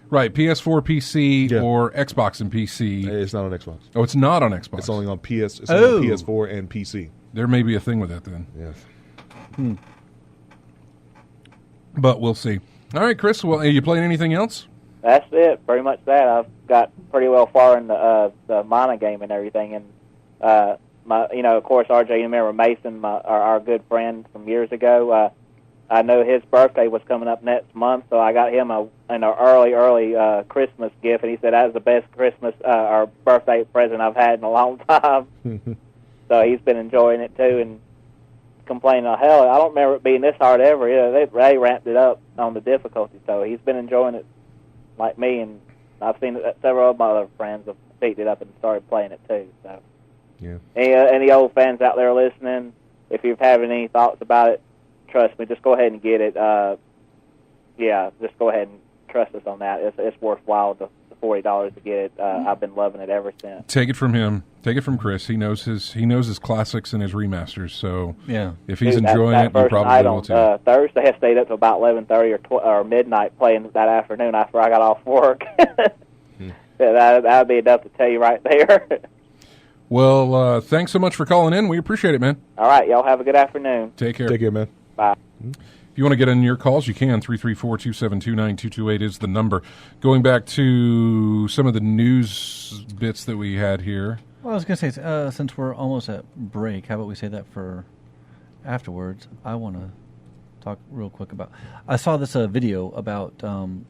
Right, PS4, PC, Yeah. or Xbox and PC. It's not on Xbox. Oh, it's not on Xbox. It's only on It's only on PS4 and PC. There may be a thing with that then. Yes. But we'll see. All right, Chris, well, are you playing anything else? That's it, pretty much that. I've got pretty well far in the mana game and everything, and of course, RJ, you remember Mason, our good friend from years ago. I know his birthday was coming up next month, so I got him an early Christmas gift, and he said that was the best Christmas or birthday present I've had in a long time. So he's been enjoying it too, and complaining, hell, I don't remember it being this hard ever. Yeah, they ramped it up on the difficulty, so he's been enjoying it like me, and I've seen several of my other friends have picked it up and started playing it too. So, yeah. Any old fans out there listening, if you're having any thoughts about it, trust me, just go ahead and get it. Just go ahead and trust us on that. It's worthwhile, the $40 to get it. I've been loving it ever since. Take it from him. Take it from Chris. He knows his classics and his remasters. So yeah, if he's enjoying it, you probably will too. Thursday, I stayed up to about 11:30 or midnight playing that afternoon after I got off work. That would be enough to tell you right there. Well, thanks so much for calling in. We appreciate it, man. All right, y'all have a good afternoon. Take care. Take care, man. Bye. If you want to get in your calls, you can. 334-272-9228 is the number. Going back to some of the news bits that we had here. Well, I was going to say, since we're almost at break, how about we say that for afterwards? I want to talk real quick about... I saw this video about,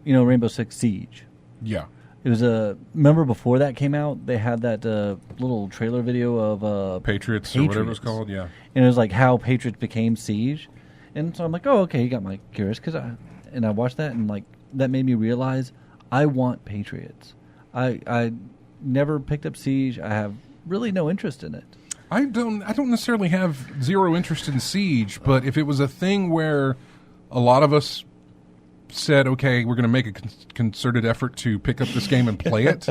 Rainbow Six Siege. Yeah. It was remember before that came out, they had that little trailer video of... Patriots or whatever it's called, yeah. And it was like how Patriots became Siege. And so I'm like, oh, okay, you got my curious. And I watched that, and like that made me realize I want Patriots. I never picked up Siege. I have really no interest in it. I don't necessarily have zero interest in Siege, but if it was a thing where a lot of us said, okay, we're going to make a concerted effort to pick up this game and play it,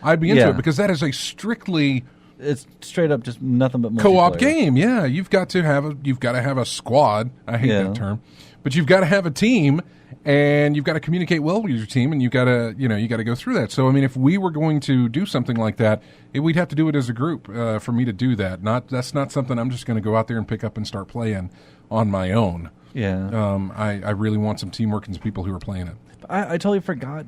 I'd be into it, because that is a strictly... It's straight up just nothing but co-op game. Yeah, you've got to have a squad. I hate that term, but you've got to have a team, and you've got to communicate well with your team, and you got to go through that. So I mean, if we were going to do something like that, we'd have to do it as a group for me to do that. That's not something I'm just going to go out there and pick up and start playing on my own. Yeah. I really want some teamwork and some people who are playing it. I totally forgot.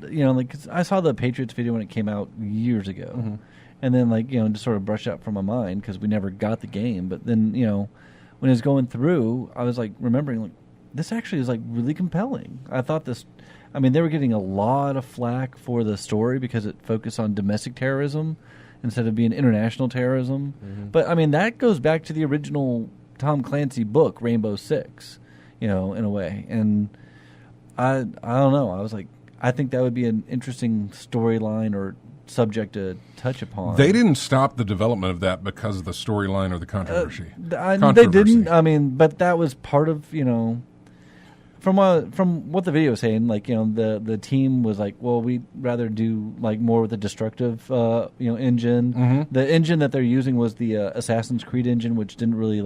I saw the Patriots video when it came out years ago. Mm-hmm. And then, just sort of brush out from my mind because we never got the game. But then, when it was going through, I was, remembering, this actually is, really compelling. I thought they were getting a lot of flack for the story because it focused on domestic terrorism instead of being international terrorism. Mm-hmm. But, that goes back to the original Tom Clancy book, Rainbow Six, in a way. And I don't know. I was I think that would be an interesting storyline or subject to touch upon. They didn't stop the development of that because of the storyline or the controversy. They didn't. But that was part of from what the video was saying. The team was well, we'd rather do more with the destructive engine. Mm-hmm. The engine that they're using was the Assassin's Creed engine, which didn't really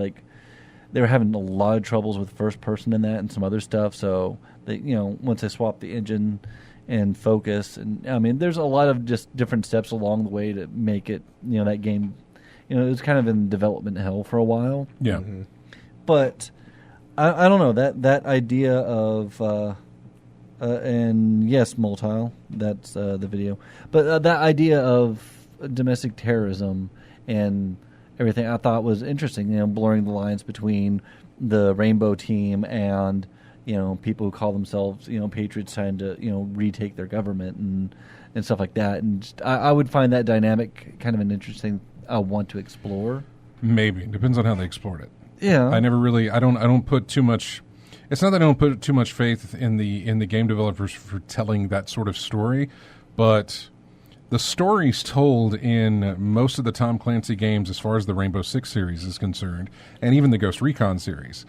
They were having a lot of troubles with first person in that and some other stuff. So they once they swapped the engine and focus, and there's a lot of just different steps along the way to make it, that game, it was kind of in development hell for a while. Yeah. Mm-hmm. But I don't know that idea of and yes, Moltile, that's the video, but that idea of domestic terrorism and everything I thought was interesting. Blurring the lines between the Rainbow Team and people who call themselves patriots trying to retake their government and stuff like that. And just, I would find that dynamic kind of an interesting one to explore. Maybe depends on how they explored it. Yeah, I never really. I don't put too much. It's not that I don't put too much faith in the game developers for telling that sort of story, but the stories told in most of the Tom Clancy games, as far as the Rainbow Six series is concerned, and even the Ghost Recon series,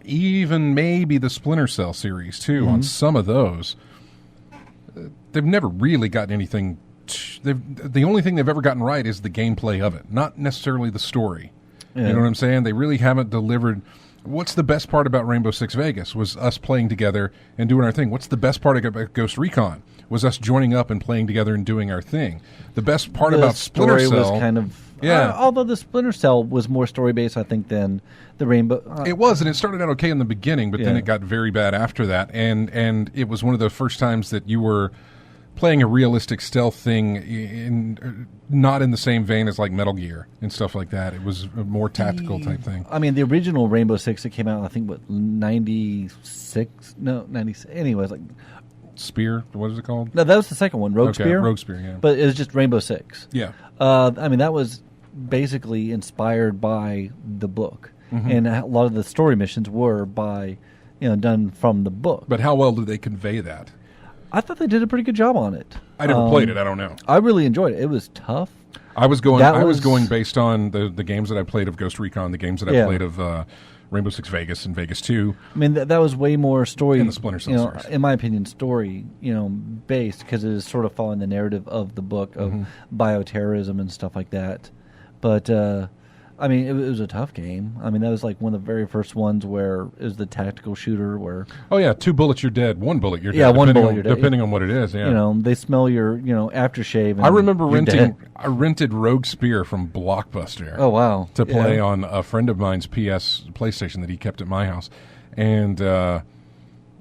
even maybe the Splinter Cell series too. On some of those, they've never really gotten anything. The only thing they've ever gotten right is the gameplay of it, not necessarily the story. Yeah. You know what I'm saying? They really haven't delivered. What's the best part about Rainbow Six Vegas was us playing together and doing our thing. What's the best part about Ghost Recon was us joining up and playing together and doing our thing. The best part about Splinter Cell was kind of although the Splinter Cell was more story based, I think, than the Rainbow. It was, and it started out okay in the beginning, but then it got very bad after that. And it was one of the first times that you were playing a realistic stealth thing not in the same vein as like Metal Gear and stuff like that. It was a more tactical type thing. I mean, the original Rainbow Six that came out, I think, 96? No, 96. Anyways, like Spear. What is it called? No, that was the second one, Rogue Spear. Rogue Spear, yeah. But it was just Rainbow Six. Yeah. I mean, that was basically inspired by the book, and a lot of the story missions were done from the book. But how well did they convey that? I thought they did a pretty good job on it. I never played it. I don't know. I really enjoyed it. It was tough. I was going based on the games that I played of Ghost Recon, the games that I played of Rainbow Six Vegas and Vegas 2. I mean, that was way more story. And the Splinter Cell series. In my opinion, story, based, because it is sort of following the narrative of the book of bioterrorism and stuff like that. But I mean, it was a tough game. I mean, that was like one of the very first ones where it was the tactical shooter where... Oh, yeah, 2 bullets, you're dead. 1 bullet, you're dead. Yeah, 1 bullet, you're dead. Depending on what it is, yeah. They smell your, aftershave. I remember I rented Rogue Spear from Blockbuster. Oh, wow. To play on a friend of mine's PlayStation that he kept at my house. And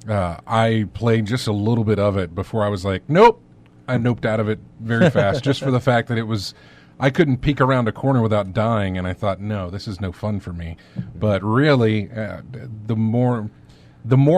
I played just a little bit of it before I was like, nope. I noped out of it very fast, just for the fact that it was... I couldn't peek around a corner without dying, and I thought, no, this is no fun for me. But really, the more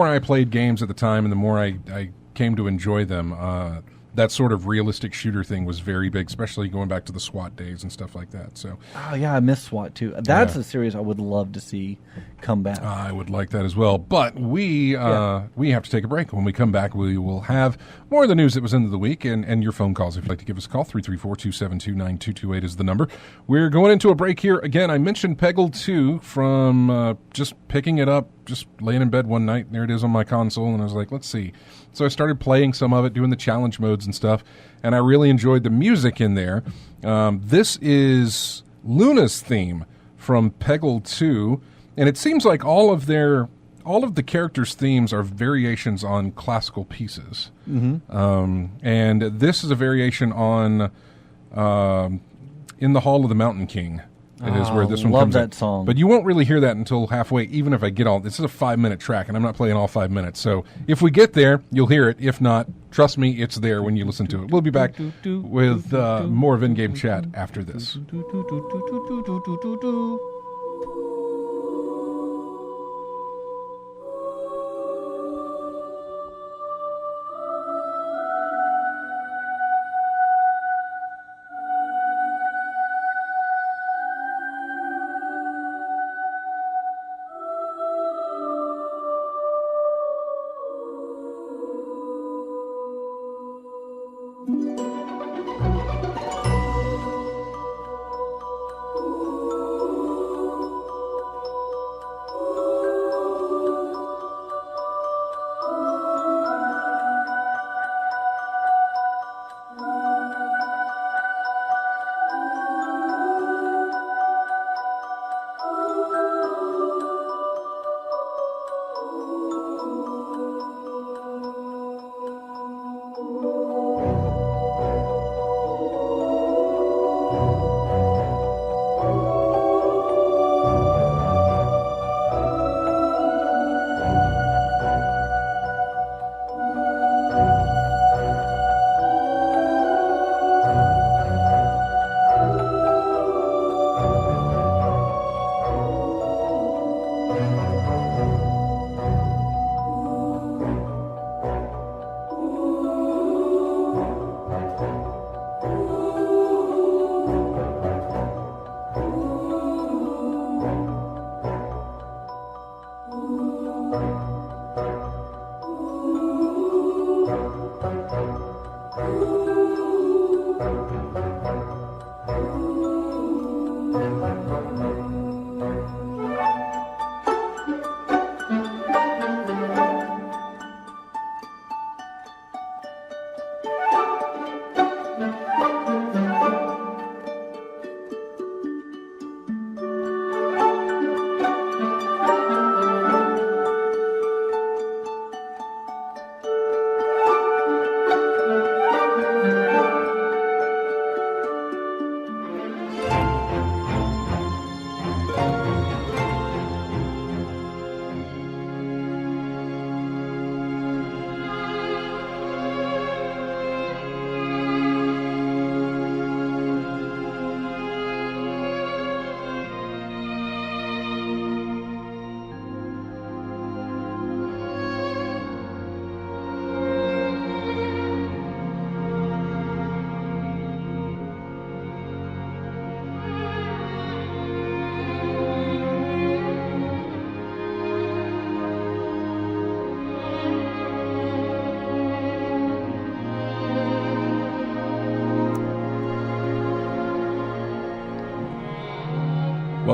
I played games at the time and the more I came to enjoy them, that sort of realistic shooter thing was very big, especially going back to the SWAT days and stuff like that. So, oh yeah, I miss SWAT too. That's a series I would love to see come back. I would like that as well. But we have to take a break. When we come back, we will have more of the news that was into the week and your phone calls. If you'd like to give us a call, 334-272-9228 is the number. We're going into a break here. Again, I mentioned Peggle 2 from just picking it up, just laying in bed one night. There it is on my console, and I was like, let's see. So I started playing some of it, doing the challenge modes and stuff, and I really enjoyed the music in there. This is Luna's theme from Peggle 2, and it seems like all of the characters' themes are variations on classical pieces. And this is a variation on In the Hall of the Mountain King. It is where this one love comes that in. song. But you won't really hear that until halfway, even if I get all... This is a 5-minute track, and I'm not playing all 5 minutes. So if we get there, you'll hear it. If not, trust me, it's there when you listen to it. We'll be back with more of In-Game Chat after this.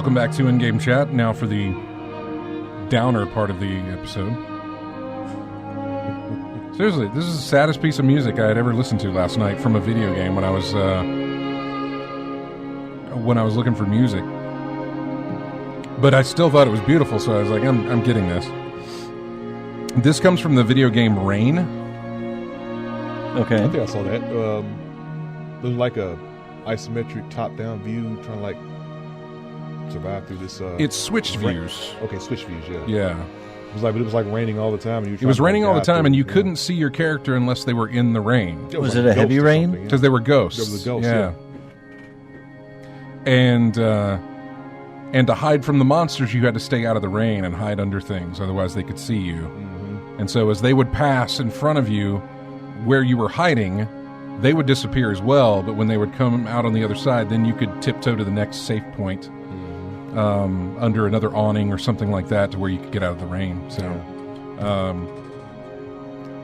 Welcome back to In-Game Chat. Now for the downer part of the episode. Seriously, this is the saddest piece of music I had ever listened to last night from a video game when I was looking for music. But I still thought it was beautiful, so I was like, I'm getting this. This comes from the video game Rain. Okay. I think I saw that. There's like a isometric top-down view trying to like survive through this. It's switched views. Okay, switch views. Yeah. Yeah. It was like raining all the time. And it was raining all the time, and you couldn't see your character unless they were in the rain. Was it a heavy rain? Because they were ghosts. There was a ghost. Yeah. And to hide from the monsters, you had to stay out of the rain and hide under things, otherwise they could see you. Mm-hmm. And so as they would pass in front of you, where you were hiding, they would disappear as well. But when they would come out on the other side, then you could tiptoe to the next safe point. Under another awning or something like that to where you could get out of the rain. So,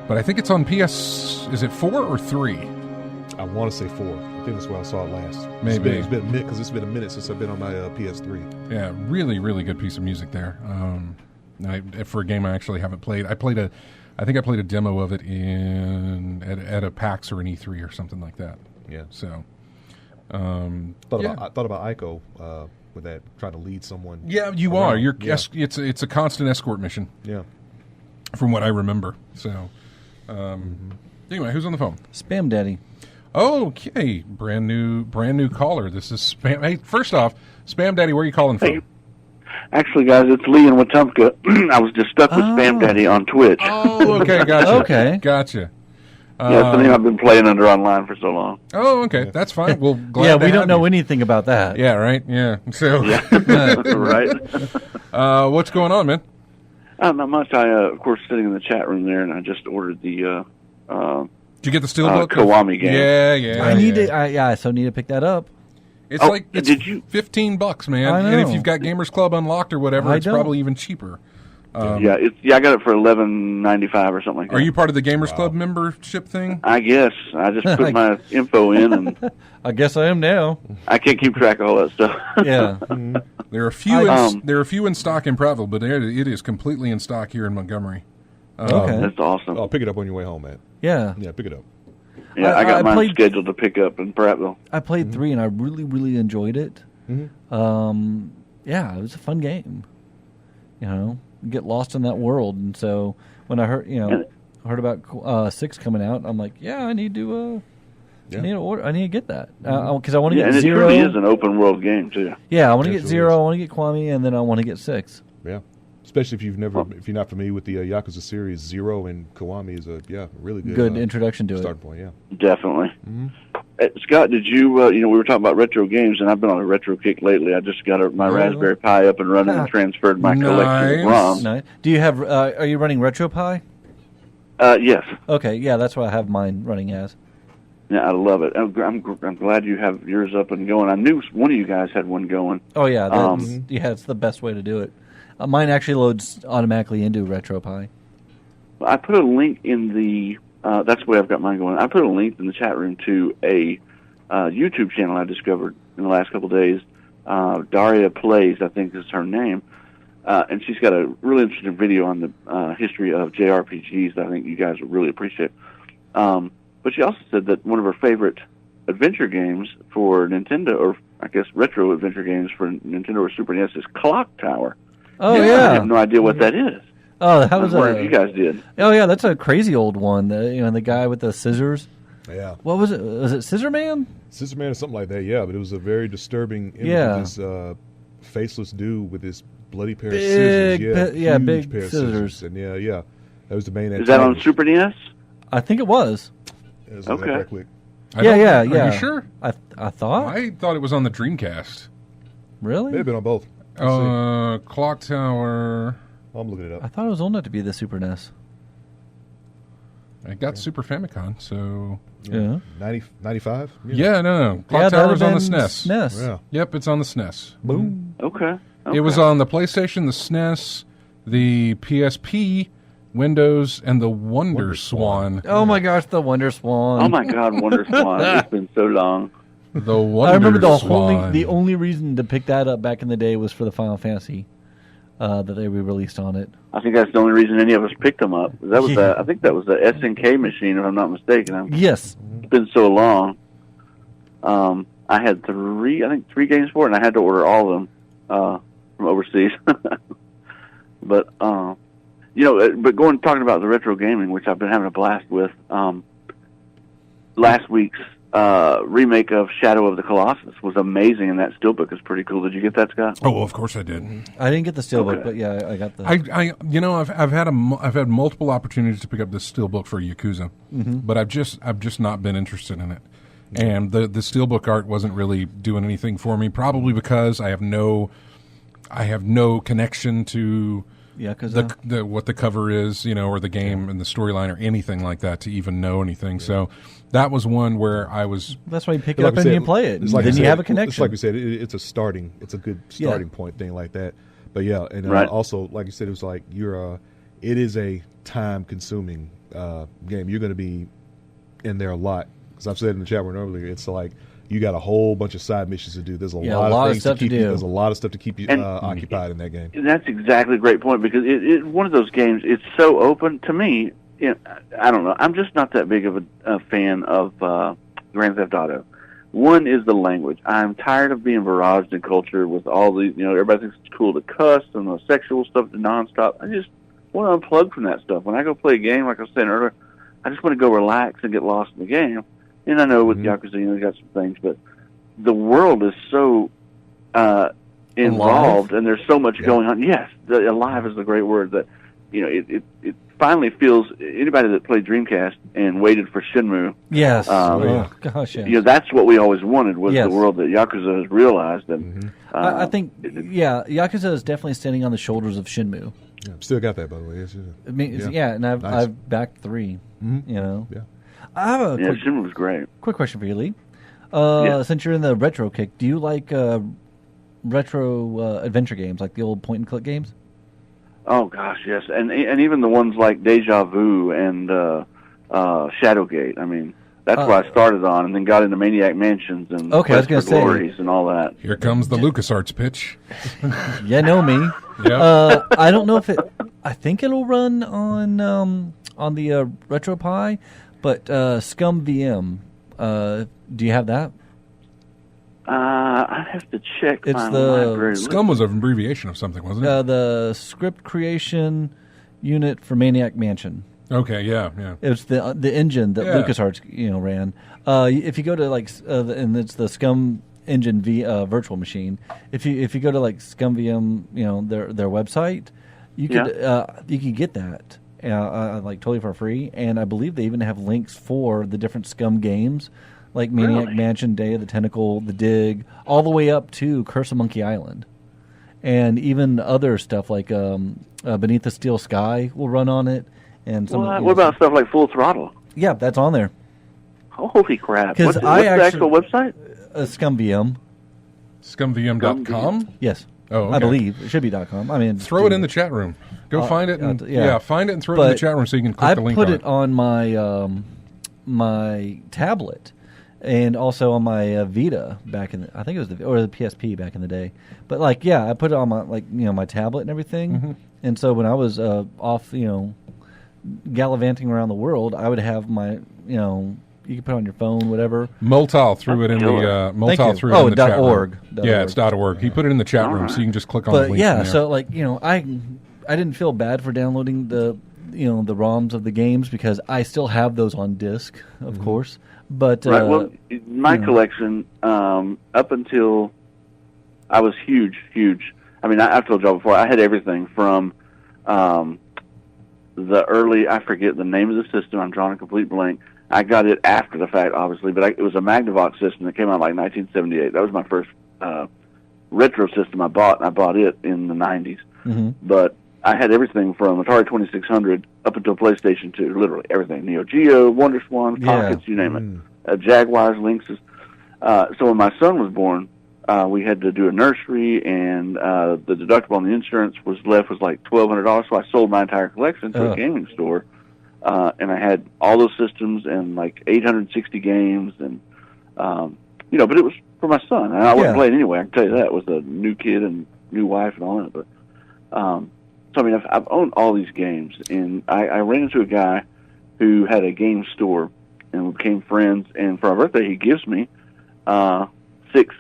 but I think it's on PS. Is it 4 or 3? I want to say 4. I think that's where I saw it last. Maybe it's been a minute because it's been a minute since I've been on my PS3. Yeah, really, really good piece of music there. For a game I actually haven't played. I think I played a demo of it at a PAX or an E3 or something like that. Yeah. So, I thought about Ico. With that, trying to lead someone. Yeah, you around. are. It's a constant escort mission. Yeah, from what I remember. So, anyway, who's on the phone? Spam Daddy. Okay, brand new caller. This is Spam. Hey, first off, Spam Daddy, where are you calling from? Hey. Actually, guys, it's Lee in Wetumpka. I was just stuck with Spam Daddy on Twitch. Oh, okay, gotcha. Okay, gotcha. Yeah, it's the name I've been playing under online for so long. Oh, okay, that's fine. Well, glad yeah, to we don't have know you. anything about that. Yeah, right. Yeah. So, Right. What's going on, man? Not much. I, of course, sitting in the chat room there, and I just ordered the. Did you get the Steelbook? Kiwami game. Yeah. I still need to pick that up. It's it's did you? $15, man. I know. And if you've got Gamers Club unlocked or whatever, it's probably even cheaper. I got it for $11.95 or something like that. Are you part of the Gamers Club membership thing? I guess I just put my info in, and I guess I am now. I can't keep track of all that stuff. Yeah, there are a few in stock in Prattville, but it is completely in stock here in Montgomery. Okay, that's awesome. I'll pick it up on your way home, man. Yeah, pick it up. Yeah, I got mine scheduled to pick up in Prattville. I played 3, and I really, really enjoyed it. Mm-hmm. Yeah, it was a fun game. You know, get lost in that world, and so when I heard about 6 coming out, I'm like, I need to. I need to order. I need to get that because I want to get and 0. It really is an open world game too. Yeah, I want to get 0. I want to get Kiwami, and then I want to get 6. Yeah. Especially if you're not familiar with the Yakuza series, 0 and Kiwami is a really good introduction to starting point. Yeah, definitely. Mm-hmm. Scott, did you? We were talking about retro games, and I've been on a retro kick lately. I just got my Raspberry Pi up and running and transferred my collection of ROMs. Nice. Do you have? Are you running RetroPie? Yes. Okay, yeah, that's what I have mine running as. Yeah, I love it. I'm glad you have yours up and going. I knew one of you guys had one going. Oh yeah, it's the best way to do it. Mine actually loads automatically into RetroPie. I put a link in the. That's the way I've got mine going. I put a link in the chat room to a YouTube channel I discovered in the last couple of days. Daria Plays, I think is her name, and she's got a really interesting video on the history of JRPGs that I think you guys would really appreciate. But she also said that one of her favorite adventure games for Nintendo, or I guess retro adventure games for Nintendo or Super NES, is Clock Tower. Oh yeah, I have no idea what that is. Oh, that was if you guys did. Oh yeah, that's a crazy old one. The guy with the scissors. Yeah. What was it? Was it Scissor Man? Scissor Man or something like that. Yeah, but it was a very disturbing image of this faceless dude with this bloody pair of scissors. Yeah, big pair of scissors. And that was the main. Is that on Super NES? I think it was. Okay. Right quick. Yeah. Are you sure? I thought. I thought it was on the Dreamcast. Really? May have been on both. Clock Tower. I'm looking it up. I thought it was old enough to be the Super NES. I got Super Famicom, so... Yeah. 95? Yeah, no. Clock Tower was on the SNES. SNES. Yeah. Yep, it's on the SNES. Boom. Okay. It was on the PlayStation, the SNES, the PSP, Windows, and the Wonder Swan. Oh my gosh, the Wonder Swan. Oh my God, Wonder Swan. It's been so long. The Wonder I remember Swan. the only reason to pick that up back in the day was for the Final Fantasy that they released on it. I think that's the only reason any of us picked them up. That was I think that was the SNK machine, if I'm not mistaken. Yes. It's been so long. I had three games for it, and I had to order all of them from overseas. But talking about the retro gaming, which I've been having a blast with. Last week's remake of Shadow of the Colossus was amazing, and that steelbook is pretty cool. Did you get that, Scott? Oh, well, of course I did. I didn't get the steelbook, but yeah, I got the. I've had multiple opportunities to pick up this steelbook for Yakuza, but I've just not been interested in it. And the steelbook art wasn't really doing anything for me, probably because I have no connection to what the cover is, or the game and the storyline or anything like that to even know anything. Yeah. So that was one where I was. That's why you pick it up and you play it. Then you have a connection. It's like we said, it's a good starting point thing like that. But yeah, and also like you said, it was like it is a time consuming game. You're going to be in there a lot. Because I've said in the chat room earlier, it's like you got a whole bunch of side missions to do. There's a lot of things to keep you. There's a lot of stuff to keep you occupied in that game. And that's exactly a great point, because it's one of those games. It's so open to me. I don't know. I'm just not that big of a fan of Grand Theft Auto. One is the language. I'm tired of being barraged in culture with all the everybody thinks it's cool to cuss and the sexual stuff to nonstop. I just want to unplug from that stuff. When I go play a game, like I was saying earlier, I just want to go relax and get lost in the game. And I know with Yakuza, you got some things, but the world is so involved, and there's so much going on. Yes, alive is the great word. That it finally feels. Anybody that played Dreamcast and waited for Shenmue, yes, gosh, yes. That's what we always wanted, was the world that Yakuza has realized. And I think, Yakuza is definitely standing on the shoulders of Shenmue. Yeah, still got that, by the way. And I've backed 3. Yeah. I have Shenmue was great. Quick question for you, Lee. Since you're in the retro kick, do you like retro adventure games, like the old point-and-click games? Oh gosh, yes, and even the ones like Deja Vu and Shadowgate. I mean, that's what I started on, and then got into Maniac Mansions and Quest for Glories and all that. Here comes the LucasArts pitch. You know me. Yeah. I don't know if it. I think it'll run on the RetroPie. But Scum VM, do you have that? I have to check my library. Scum was an abbreviation of something, wasn't it? The script creation unit for Maniac Mansion. Okay, yeah. It's the engine that LucasArts ran. If you go to and it's the Scum engine virtual machine. If you go to like Scum VM, their website, you could get that. Like totally for free, and I believe they even have links for the different Scum games, like Maniac Mansion, Day of the Tentacle, The Dig, all the way up to Curse of Monkey Island, and even other stuff like Beneath the Steel Sky will run on it. And what about stuff like Full Throttle? Yeah, that's on there. Holy crap! What's the actual website? Scum VM. ScumVM.com? Yes. Oh, okay. I believe it should be .com. I mean, throw it in the chat room. Go find it and find it and throw it in the chat room so you can click the link. I put it on my my tablet and also on my Vita back in I think it was the PSP back in the day. But I put it on my my tablet and everything. Mm-hmm. And so when I was off gallivanting around the world, I would have my you can put it on your phone, whatever. Multal threw it in the in the chat .org. room. Yeah, it's .org. He put it in the chat room, so you can just click on the link. But so I didn't feel bad for downloading the the ROMs of the games because I still have those on disc, of course. But my collection up until I was huge. I mean, I've told y'all before. I had everything from the early. I forget the name of the system. I'm drawing a complete blank. I got it after the fact, obviously, but it was a Magnavox system that came out like 1978. That was my first retro system I bought, and I bought it in the 90s. Mm-hmm. But I had everything from Atari 2600 up until PlayStation 2, literally everything. Neo Geo, Wonder Swan, Pockets, you name it. Jaguars, Lynxes. So when my son was born, we had to do a nursery, and the deductible on the insurance was like $1,200, so I sold my entire collection to a gaming store. And I had all those systems and like 860 games, and but it was for my son, and I wouldn't play it anyway. I can tell you that, with a new kid and new wife and all that. But so I mean, I've owned all these games, and I ran into a guy who had a game store, and we became friends. And for our birthday, he gives me 6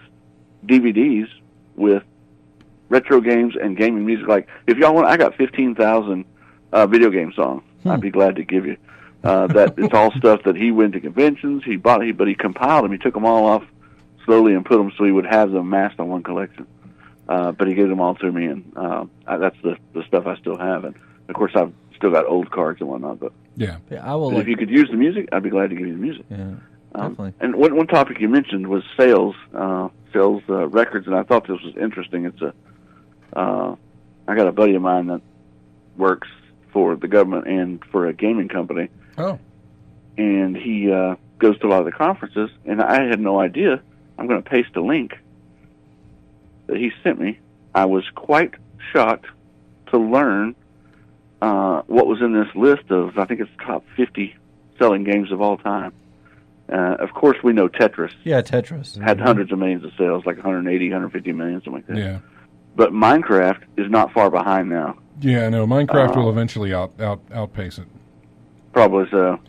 DVDs with retro games and gaming music. Like, if y'all want, I got 15,000 video game songs. I'd be glad to give you. That it's all stuff that he went to conventions, but he compiled them. He took them all off slowly and put them so he would have them massed on one collection. But he gave them all to me, and that's the stuff I still have. And of course, I've still got old cards and whatnot. But I will. If you could use the music, I'd be glad to give you the music. Yeah, definitely. And one topic you mentioned was sales records, and I thought this was interesting. It's I got a buddy of mine that works for the government and for a gaming company. Oh. And he goes to a lot of the conferences, and I had no idea. I'm going to paste a link that he sent me. I was quite shocked to learn what was in this list of, I think it's top 50 selling games of all time. Of course, we know Tetris. Yeah, Tetris. Had hundreds of millions of sales, like 180, 150 million, something like that. Yeah. But Minecraft is not far behind now. Yeah, no, Minecraft will eventually outpace it. Probably so.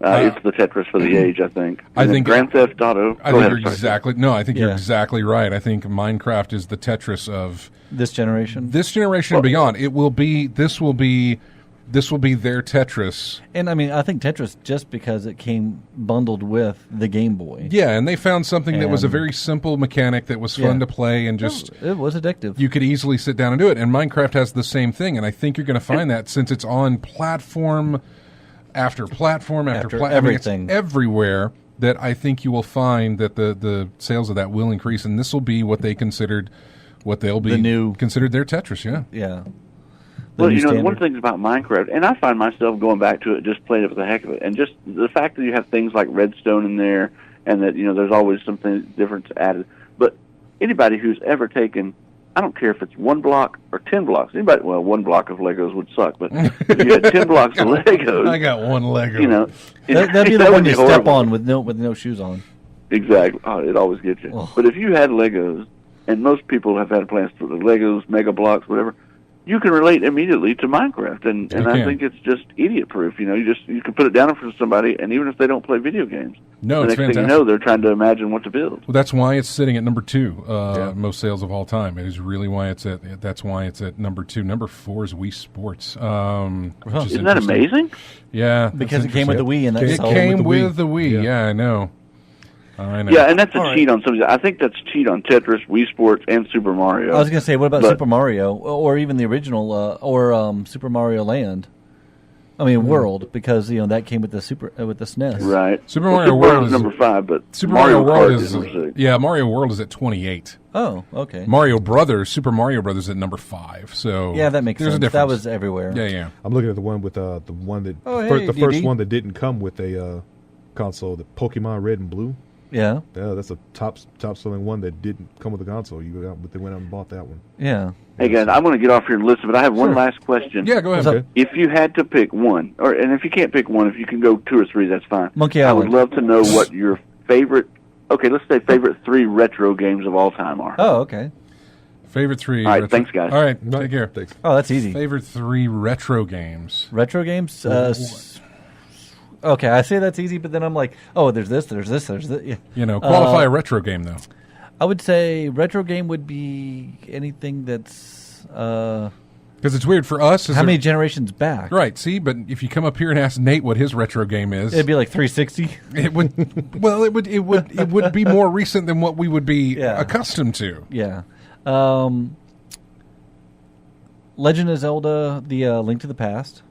It's the Tetris for the age, I think. I think Grand Theft Auto. I think you're exactly right. I think Minecraft is the Tetris of this generation. And beyond. This will be their Tetris. And I mean, I think Tetris, just because it came bundled with the Game Boy. Yeah, and they found something that was a very simple mechanic that was fun to play, and just it was addictive. You could easily sit down and do it. And Minecraft has the same thing, and I think you're going to find that since it's on platform after platform after platform, everything, I mean, it's everywhere, that I think you will find that the sales of that will increase, and this will be what they'll be considered their Tetris. Yeah. Well, one thing about Minecraft, and I find myself going back to it, just playing it for the heck of it, and just the fact that you have things like redstone in there, and that there's always something different added. But anybody who's ever taken, I don't care if it's 1 block or 10 blocks. 1 block of Legos would suck, but if you had 10 blocks of Legos, I got 1 Lego. That'd be the one you step on with no shoes on. Exactly. Oh, it always gets you. Oh. But if you had Legos, and most people have had plans for the Legos, Mega Blocks, whatever, you can relate immediately to Minecraft, and I think it's just idiot-proof. You can put it down for somebody, and even if they don't play video games, it's next fantastic. thing you know, they're trying to imagine what to build. Well, that's why it's sitting at number 2, most sales of all time. It is really why that's why it's at number 2. Number 4 is Wii Sports. Isn't that amazing? Yeah, because it came with the Wii, and it came with the Wii. Yeah, I know. Yeah, and that's a cheat on something. I think that's cheat on Tetris, Wii Sports, and Super Mario. I was going to say, what about Super Mario, or even the original, or Super Mario Land? I mean, World, because that came with the SNES. Right. Super Mario World is number 5, but Super Mario World is number 6. Yeah, Mario World is at 28. Oh, okay. Super Mario Brothers at number 5. So yeah, that makes sense. A difference. That was everywhere. Yeah. I'm looking at the one with the first one that didn't come with a console, the Pokemon Red and Blue. Yeah, that's a top selling one that didn't come with a console. They went out and bought that one. Yeah. Hey guys, I'm going to get off here and listen, but I have one last question. Yeah, go ahead. Okay. If you had to pick one, and if you can't pick one, if you can go 2 or 3, that's fine. Monkey I Island. would love to know what your favorite. Okay, let's say favorite 3 retro games of all time are. Oh, okay. Favorite 3. All right, thanks, guys. All right, take care. Thanks. Oh, that's easy. Favorite 3 retro games. Retro games. Okay, I say that's easy, but then I'm like, oh, there's this. Yeah. Qualify a retro game, though. I would say retro game would be anything that's... Because it's weird for us. How many generations back? Right, see, but if you come up here and ask Nate what his retro game is... It'd be like 360? It would... Well, it would be more recent than what we would be accustomed to. Yeah. Legend of Zelda, the Link to the Past.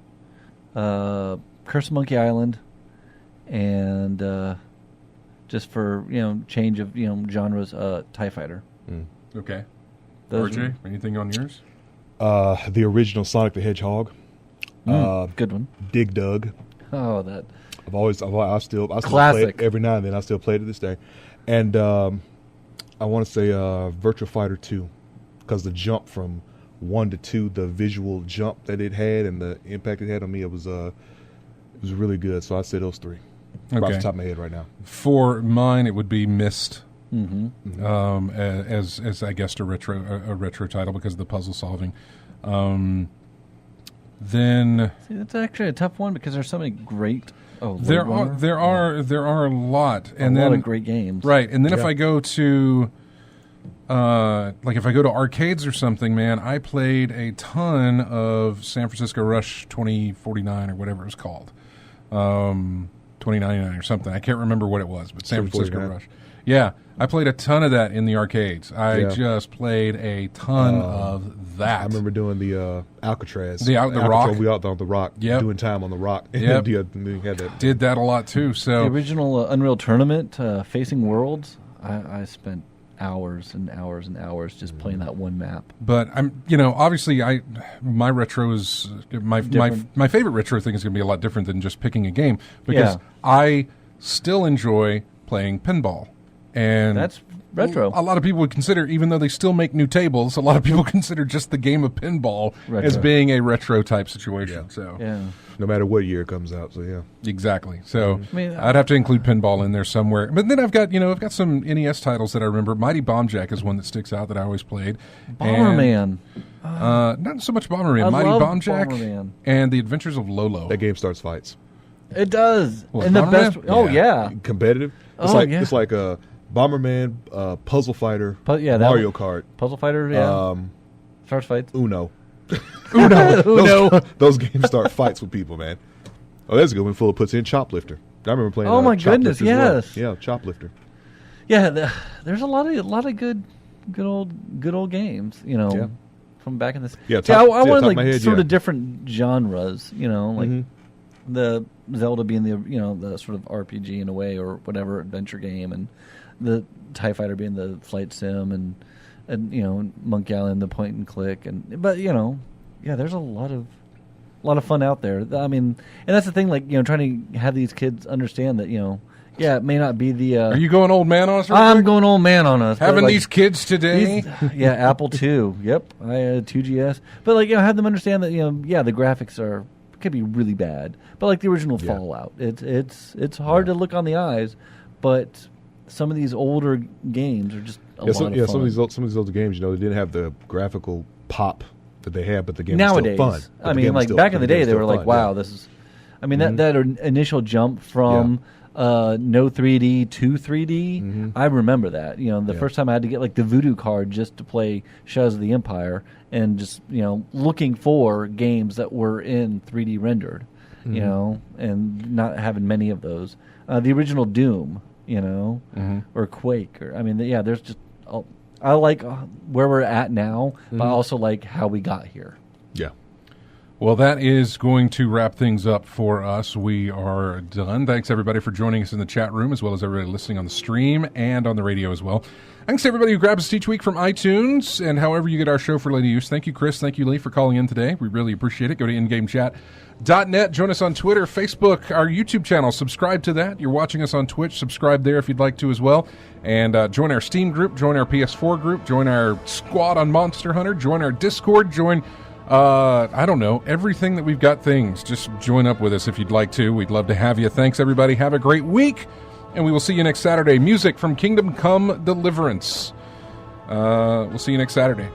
Curse of Monkey Island, and just for change of genres, TIE Fighter. Okay. RJ, anything on yours? The original Sonic the Hedgehog. Good one. Dig Dug. Oh, that. I still classic. play it every now and then. I still play it to this day, and I want to say Virtua Fighter 2, because the jump from 1 to 2, the visual jump that it had and the impact it had on me, it was really good. So I'd say those 3. Right off the top of my head right now. For mine, it would be Myst as I guessed a retro title because of the puzzle solving. Then that's actually a tough one because there's so many great. There are a lot, and a lot of great games, right? And then if I go to if I go to arcades or something, man, I played a ton of San Francisco Rush 2049 or whatever it was called, 2099 or something. I can't remember what it was, but San Francisco Rush. Yeah, I played a ton of that in the arcades. I just played a ton of that. I remember doing the Alcatraz. The Rock. We out on the Rock, doing time on the Rock. Yep. Did that a lot too. So the original Unreal Tournament, Facing Worlds, I spent hours and hours and hours just playing that one map. But obviously my retro is my favorite retro thing is going to be a lot different than just picking a game because I still enjoy playing pinball. And that's retro. A lot of people would consider, even though they still make new tables, a lot of people consider just the game of pinball as being a retro type situation. So no matter what year it comes out. So exactly. So I'd have to include pinball in there somewhere. But then I've got some NES titles that I remember. Mighty Bomb Jack is one that sticks out that I always played. Bomberman. Not so much Bomberman. Mighty Bomb Jack and The Adventures of Lolo. That game starts fights. It does. And the best. Competitive. It's like a Bomberman, Puzzle Fighter, Mario Kart, Puzzle Fighter, starts fights. Uno. Uno. Those games start fights with people, man. Oh, that's a good one. Full of puts in Choplifter. I remember playing. Oh my goodness, yes. Well. Yeah, Choplifter. Yeah, there's a lot of good old games. From back in the. I wanted sort of different genres. The Zelda being the sort of RPG in a way or whatever adventure game, and the TIE Fighter being the flight sim, and Monkey Island the point and click, but there's a lot of fun out there. I mean, and that's the thing, trying to have these kids understand that it may not be the. Are you going old man on us? I'm going old man on us. Having these kids today. Apple II. Yep, I had 2GS, but have them understand that the graphics could be really bad, but the original Fallout, it's hard to look on the eyes, but some of these older games are just a lot of fun. Some of these older games, they didn't have the graphical pop that they have, but the game nowadays was still fun. I mean, back in the day, they were like, "Wow, this is." I mean, that initial jump from no 3D to 3D, I remember that. The first time I had to get the Voodoo card just to play Shadows of the Empire, and just looking for games that were in 3D rendered, and not having many of those. The original Doom, or Quake, there's just. I like where we're at now, but I also like how we got here. Yeah. Well, that is going to wrap things up for us. We are done. Thanks, everybody, for joining us in the chat room, as well as everybody listening on the stream and on the radio as well. Thanks to everybody who grabs us each week from iTunes and however you get our show for later use. Thank you, Chris. Thank you, Lee, for calling in today. We really appreciate it. Go to ingamechat.net. Join us on Twitter, Facebook, our YouTube channel. Subscribe to that. You're watching us on Twitch. Subscribe there if you'd like to as well. And join our Steam group. Join our PS4 group. Join our squad on Monster Hunter. Join our Discord. Join... I don't know, everything that we've got things. Just join up with us if you'd like to. We'd love to have you. Thanks, everybody. Have a great week, and we will see you next Saturday. Music from Kingdom Come Deliverance. We'll see you next Saturday.